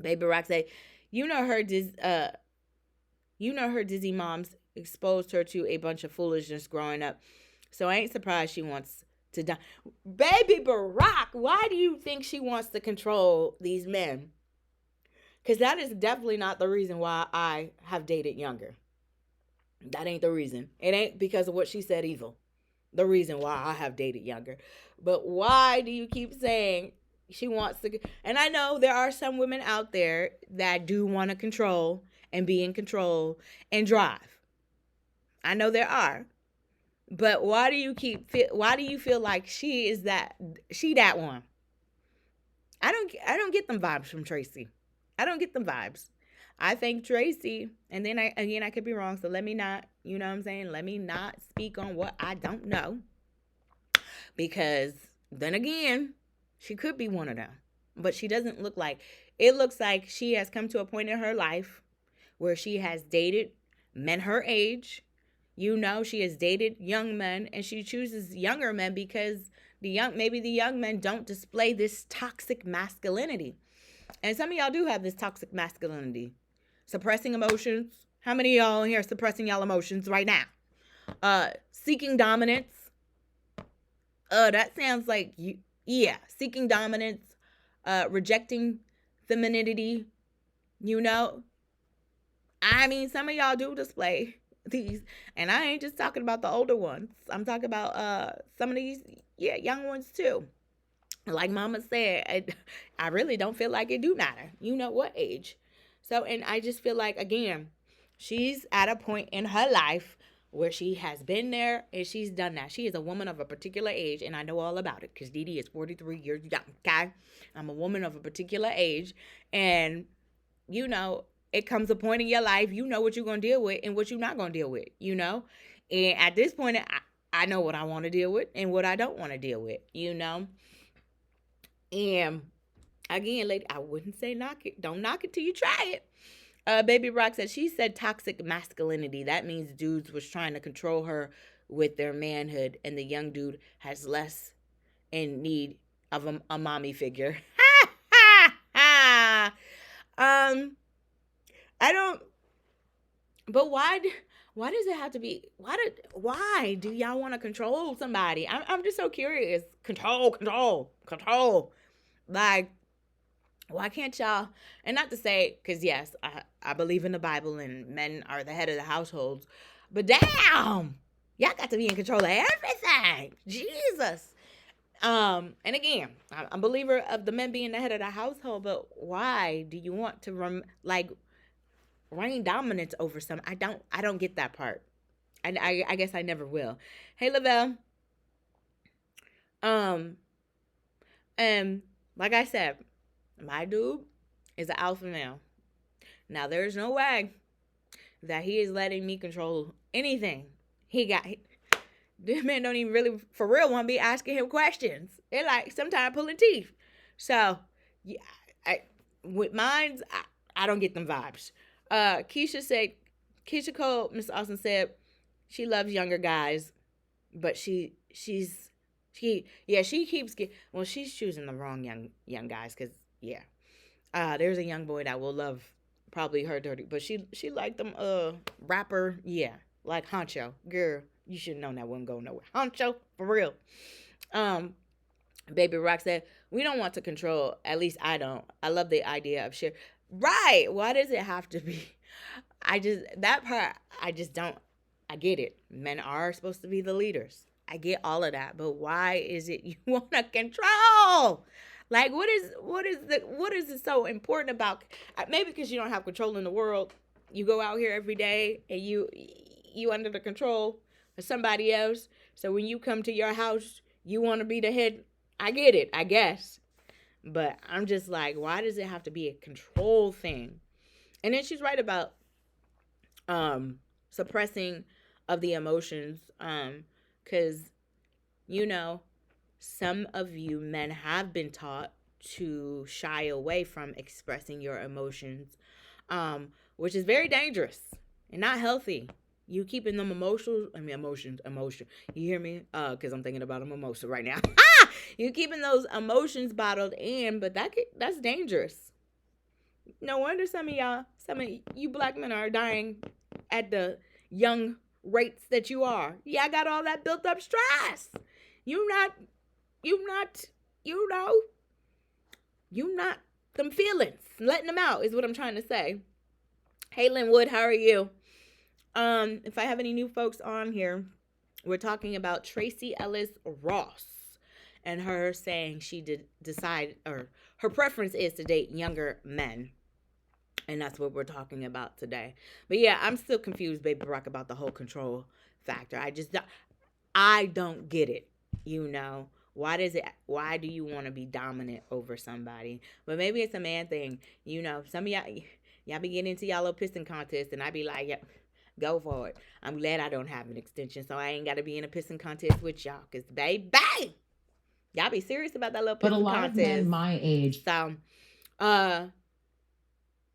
Baby Rock say, her Dizzy moms exposed her to a bunch of foolishness growing up. So I ain't surprised she wants to die. Baby Barack, why do you think she wants to control these men? Because that is definitely not the reason why I have dated younger. That ain't the reason. It ain't because of what she said either. The reason why I have dated younger. But why do you keep saying she wants to? And I know there are some women out there that do want to control and be in control and drive. I know there are. But why do you feel like she that one? I don't get them vibes from Tracee. I don't get them vibes. I think Tracee, and then I could be wrong, so let me not, you know what I'm saying? Let me not speak on what I don't know. Because then again, she could be one of them. But she doesn't look like, it looks like she has come to a point in her life where she has dated men her age. She has dated young men, and she chooses younger men because maybe the young men don't display this toxic masculinity. And some of y'all do have this toxic masculinity. Suppressing emotions. How many of y'all in here are suppressing y'all emotions right now? Seeking dominance. That sounds like you. Yeah, seeking dominance. Rejecting femininity. I mean, some of y'all do display these. And I ain't just talking about the older ones. I'm talking about some of these, young ones too. Like Mama said, I really don't feel like it do matter. You know what age. So, and I just feel like, again, she's at a point in her life where she has been there and she's done that. She is a woman of a particular age, and I know all about it because Dee Dee is 43 years young, okay? I'm a woman of a particular age, and, you know, it comes a point in your life, you know what you're going to deal with and what you're not going to deal with, you know? And at this point, I know what I want to deal with and what I don't want to deal with, you know? And again, lady, I wouldn't say knock it. Don't knock it till you try it. Baby Rock said, she said toxic masculinity. That means dudes was trying to control her with their manhood, and the young dude has less in need of a mommy figure. I don't. But why does it have to be? Why do y'all want to control somebody? I'm just so curious. Control. Like, why can't y'all, and not to say, because yes, I believe in the Bible and men are the head of the households, but damn, y'all got to be in control of everything. Jesus. And again, I'm a believer of the men being the head of the household, but why do you want to reign dominance over some? I don't get that part. I guess I never will. Hey, Lavelle. And like I said, my dude is an alpha male. Now, there's no way that he is letting me control anything. This man don't even really, for real, want to be asking him questions. They're like, sometimes pulling teeth. So, yeah, with mines, I don't get them vibes. Keisha Cole, Miss Austin said, she loves younger guys, but she keeps she's choosing the wrong young guys, because yeah, there's a young boy that will love probably her dirty, but she liked them rapper, yeah, like Honcho. Girl, you should have known that wouldn't go nowhere. Honcho, for real. Baby Rock said, we don't want to control, at least I don't. I love the idea of share. Right, why does it have to be? I just don't. I get it. Men are supposed to be the leaders. I get all of that, but why is it you want to control? Like, what is it so important about? Maybe because you don't have control in the world. You go out here every day and you under the control of somebody else. So when you come to your house, you want to be the head. I get it, I guess. But I'm just like, why does it have to be a control thing? And then she's right about suppressing of the emotions, because, you know, some of you men have been taught to shy away from expressing your emotions, which is very dangerous and not healthy. You keeping them emotions. You hear me? Because I'm thinking about a mimosa right now. You keeping those emotions bottled in, but that's dangerous. No wonder some of you black men are dying at the young rates that you are. Yeah, I got all that built up stress. You not them feelings, letting them out is what I'm trying to say. Hey, Linwood, how are you? If I have any new folks on here, we're talking about Tracee Ellis Ross and her saying she did decide, or her preference is to date younger men. And that's what we're talking about today. But yeah, I'm still confused, Baby Rock, about the whole control factor. I don't get it, you know. Why do you want to be dominant over somebody? But maybe it's a man thing. You know, some of y'all be getting into y'all little piston contest, and I be like, yeah, go for it. I'm glad I don't have an extension, so I ain't got to be in a pissing contest with y'all. Because, baby, y'all be serious about that little pissing contest. But a lot of men my age. So,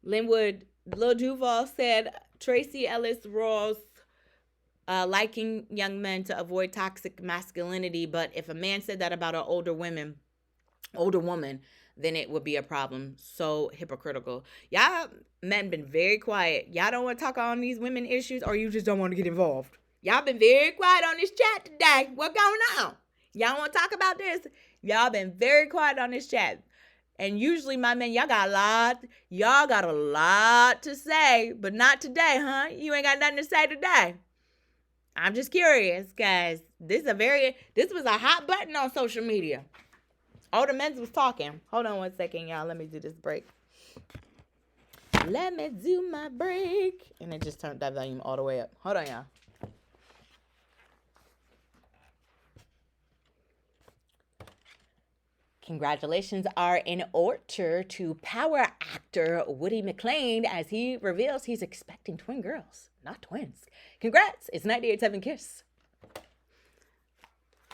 Linwood, Lil Duval said, Tracee Ellis Ross liking young men to avoid toxic masculinity, but if a man said that about an older woman, then it would be a problem. So hypocritical. Y'all men been very quiet. Y'all don't want to talk on these women issues, or you just don't want to get involved. Y'all been very quiet on this chat today. What going on? Y'all want to talk about this? Y'all been very quiet on this chat. And usually, my men, y'all got a lot to say, but not today, huh? You ain't got nothing to say today. I'm just curious, guys. This was a hot button on social media. All the men was talking. Hold on one second, y'all. Let me do this break. Let me do my break. And it just turned that volume all the way up. Hold on, y'all. Congratulations are in order to power actor Woody McClain as he reveals he's expecting twin girls, not twins. Congrats, it's 98.7 Kiss.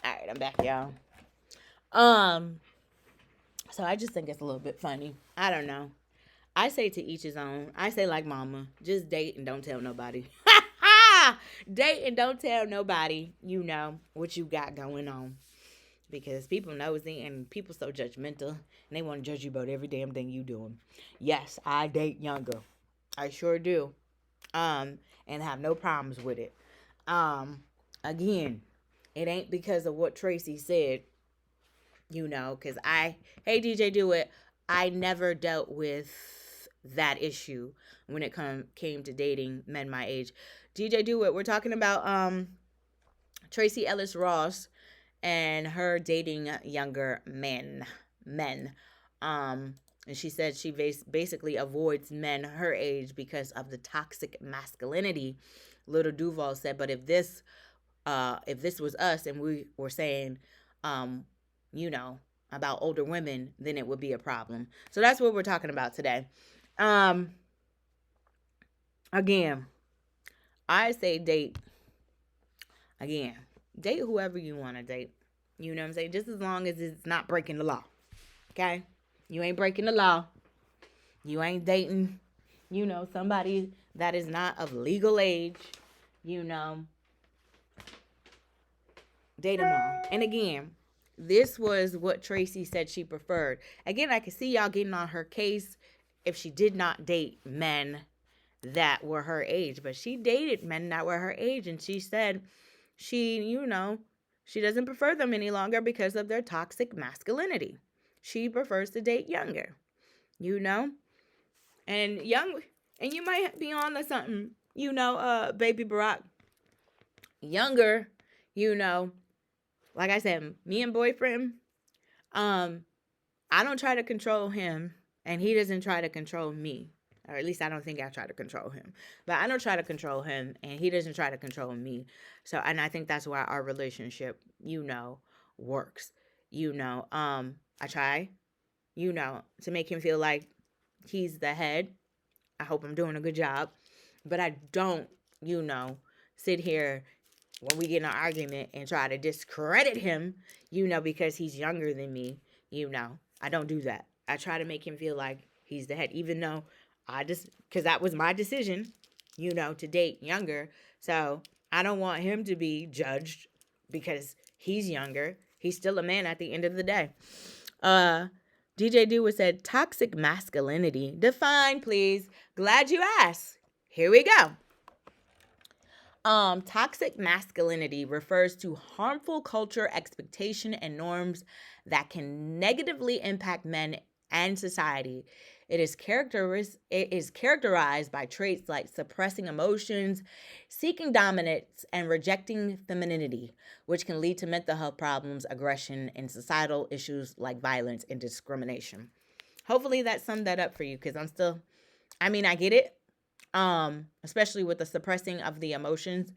All right, I'm back, y'all. So I just think it's a little bit funny. I don't know. I say to each his own. I say like mama, just date and don't tell nobody. Date and don't tell nobody, you know, what you got going on. Because people nosy and people so judgmental and they want to judge you about every damn thing you doing. Yes, I date younger. I sure do. And have no problems with it. Again, it ain't because of what Tracee said, you know, because hey DJ Do It, I never dealt with that issue when it came to dating men my age. DJ Do It, we're talking about Tracee Ellis Ross and her dating younger men. And she said she basically avoids men her age because of the toxic masculinity. Little Duval said, but if this was us and we were saying, you know, about older women, then it would be a problem. So that's what we're talking about today. Again, I say date. Again, date whoever you want to date. You know what I'm saying? Just as long as it's not breaking the law. Okay? You ain't breaking the law. You ain't dating, you know, somebody that is not of legal age. You know. Date them all. And again, this was what Tracee said she preferred. Again, I can see y'all getting on her case if she did not date men that were her age. But she dated men that were her age. And she said she, you know, she doesn't prefer them any longer because of their toxic masculinity. She prefers to date younger, you know? And you might be on to something, you know, baby Barack. Younger, you know, like I said, me and boyfriend, I don't try to control him, and he doesn't try to control me. Or at least I don't think I try to control him. But I don't try to control him, and he doesn't try to control me. So, and I think that's why our relationship, you know, works. You know, I try, you know, to make him feel like he's the head. I hope I'm doing a good job. But I don't, you know, sit here when we get in an argument and try to discredit him, you know, because he's younger than me, you know. I don't do that. I try to make him feel like he's the head, even though because that was my decision, you know, to date younger. So I don't want him to be judged because he's younger. He's still a man at the end of the day. DJ Dewar said, toxic masculinity. Define, please. Glad you asked. Here we go. Toxic masculinity refers to harmful culture, expectation, and norms that can negatively impact men and society. It is characterized by traits like suppressing emotions, seeking dominance, and rejecting femininity, which can lead to mental health problems, aggression, and societal issues like violence and discrimination. Hopefully that summed that up for you, because I get it. Especially with the suppressing of the emotions.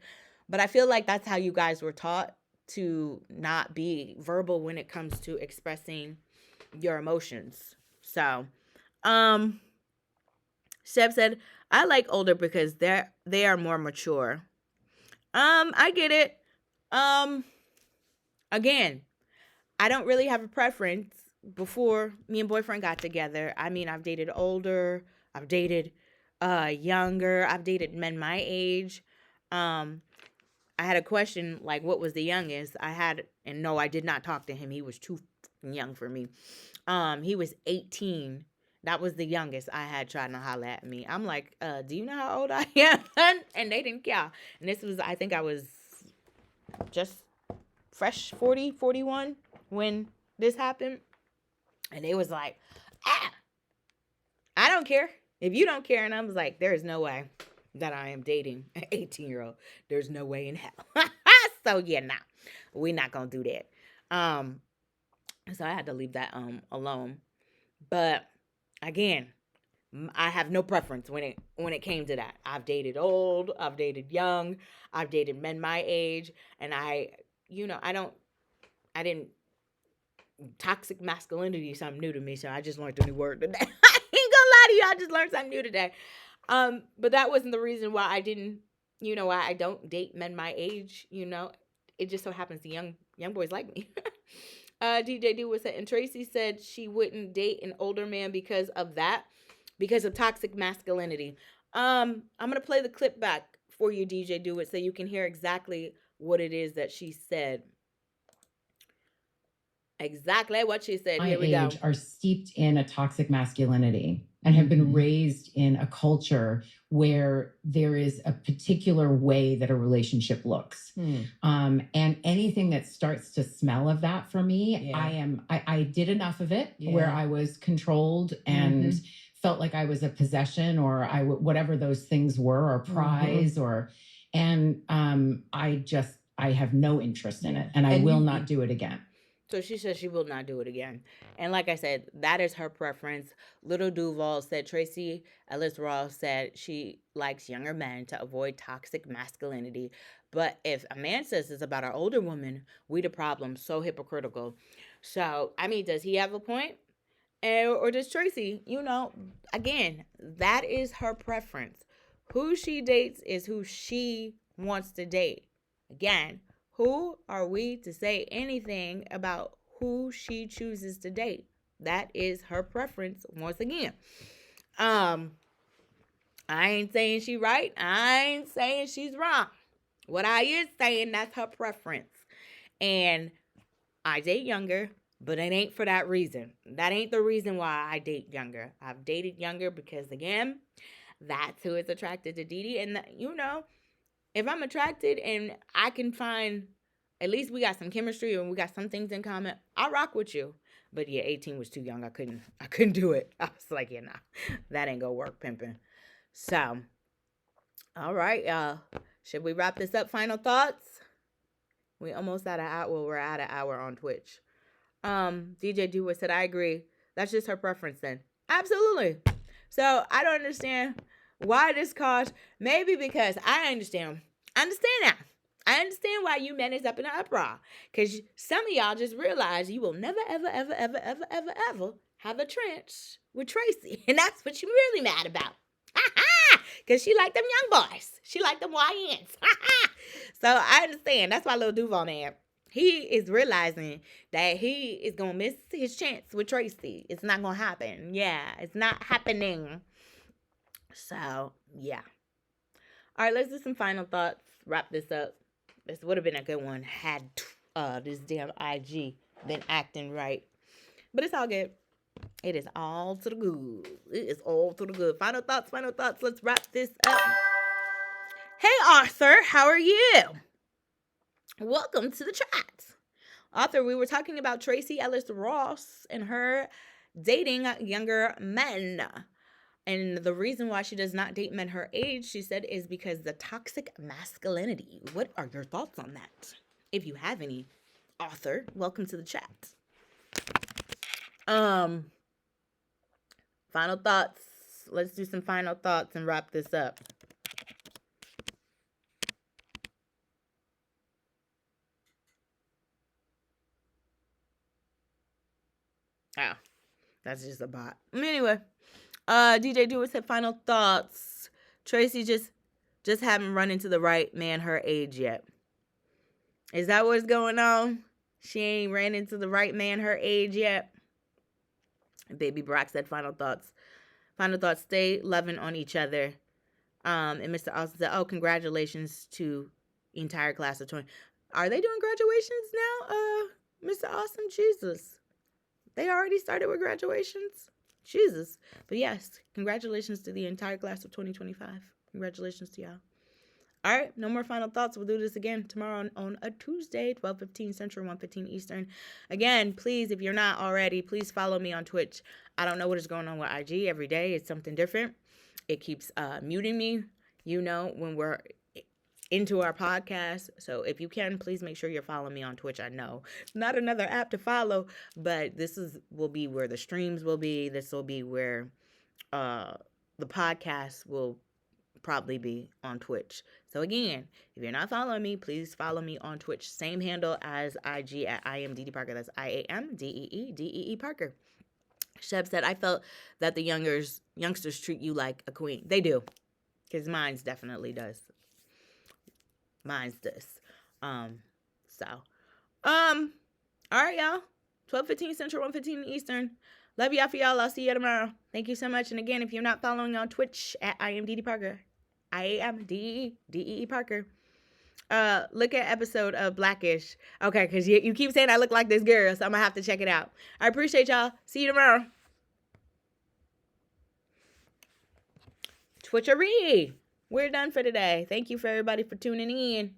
But I feel like that's how you guys were taught to not be verbal when it comes to expressing your emotions. So, Shep said, I like older because they are more mature. I get it. Again, I don't really have a preference before me and boyfriend got together. I mean, I've dated older, I've dated younger, I've dated men my age. I had a question like, what was the youngest? And no, I did not talk to him. He was too young for me. He was 18. That was the youngest I had trying to holler at me. I'm like, do you know how old I am? And they didn't care. And this was, I think I was just fresh 40, 41 when this happened. And they was like, I don't care. If you don't care. And I was like, there's no way that I am dating an 18-year-old. There's no way in hell. So yeah, nah, we're not going to do that. So I had to leave that alone. But again, I have no preference when it came to that. I've dated old, I've dated young, I've dated men my age, and I didn't toxic masculinity is something new to me, so I just learned a new word today. I ain't gonna lie to you, I just learned something new today. But that wasn't the reason why I didn't, why I don't date men my age. It just so happens the young boys like me. DJ D was saying, and Tracee said she wouldn't date an older man because of that, because of toxic masculinity. I'm gonna play the clip back for you, DJ Do It, so you can hear exactly what it is that she said. Exactly what she said. Here we go. Are steeped in a toxic masculinity and have been raised in a culture where there is a particular way that a relationship looks. And anything that starts to smell of that for me, I did enough of it where I was controlled and felt like I was a possession or whatever those things were, or prize, and I have no interest in it, and I will not do it again. So she says she will not do it again. And like I said, that is her preference. Little Duval said, Tracee Ellis Ross said she likes younger men to avoid toxic masculinity. But if a man says it's about an older woman, we the problem. So hypocritical. So, I mean, does he have a point? Or does Tracee, again, that is her preference. Who she dates is who she wants to date. Again, who are we to say anything about who she chooses to date? That is her preference once again. I ain't saying she right. I ain't saying she's wrong. What I is saying, that's her preference. And I date younger, but it ain't for that reason. That ain't the reason why I date younger. I've dated younger because, again, that's who is attracted to Dee Dee. And, if I'm attracted and I can find, at least we got some chemistry and we got some things in common, I'll rock with you. But yeah, 18 was too young. I couldn't do it. I was like, nah, that ain't gonna work, pimping. So, all right, y'all. Should we wrap this up? Final thoughts? We almost at an hour. Well, we're at an hour on Twitch. DJ Dewar said, I agree. That's just her preference then. Absolutely. So I don't understand why this caused, maybe because I understand now. I understand why you men is up in an uproar. Because some of y'all just realize you will never, ever, ever, ever, ever, ever, ever have a trench with Tracee. And that's what you're really mad about. Because she like them young boys. She like them YNs. So I understand. That's why Lil Duval there. He is realizing that he is going to miss his chance with Tracee. It's not going to happen. Yeah, it's not happening. So, yeah. All right, let's do some final thoughts. Wrap this up. This would have been a good one had this damn IG been acting right. But it's all good. It is all to the good. It is all to the good. Final thoughts. Let's wrap this up. Hey, Arthur. How are you? Welcome to the chat. Arthur, we were talking about Tracee Ellis Ross and her dating younger men. And the reason why she does not date men her age, she said, is because the toxic masculinity. What are your thoughts on that? If you have any, Arthur, welcome to the chat. Final thoughts. Let's do some final thoughts and wrap this up. Oh, that's just a bot. Anyway, DJ Dewar said final thoughts. Tracee just haven't run into the right man her age yet. Is that what's going on? She ain't ran into the right man her age yet. Baby Brock said final thoughts. Final thoughts, stay loving on each other. And Mr. Austin said, oh, congratulations to the entire class of 20. Are they doing graduations now, Mr. Austin? Jesus. They already started with graduations? Jesus. But yes, congratulations to the entire class of 2025. Congratulations to y'all. All right, no more final thoughts. We'll do this again tomorrow on a Tuesday, 12:15 Central, 1:15 Eastern. Again, please, if you're not already, please follow me on Twitch. I don't know what is going on with IG every day. It's something different. It keeps muting me, when we're into our podcast. So if you can, please make sure you're following me on Twitch. I know not another app to follow, but this will be where the streams will be. This will be where the podcast will probably be on Twitch. So again, if you're not following me, please follow me on Twitch. Same handle as IG at IamDeeDee Parker. That's IamDeeDee Parker. Shep said, I felt that the youngsters treat you like a queen. They do. Because mine's definitely does. Mine's does. All right, y'all. 12:15 Central, 1:15 Eastern. Love y'all for y'all. I'll see you tomorrow. Thank you so much. And again, if you're not following on Twitch at IamDeeDee Parker, IamDeeDee Parker. Look at episode of Blackish. Okay, because you keep saying I look like this girl, so I'm gonna have to check it out. I appreciate y'all. See you tomorrow. Twitchery. We're done for today. Thank you for everybody for tuning in.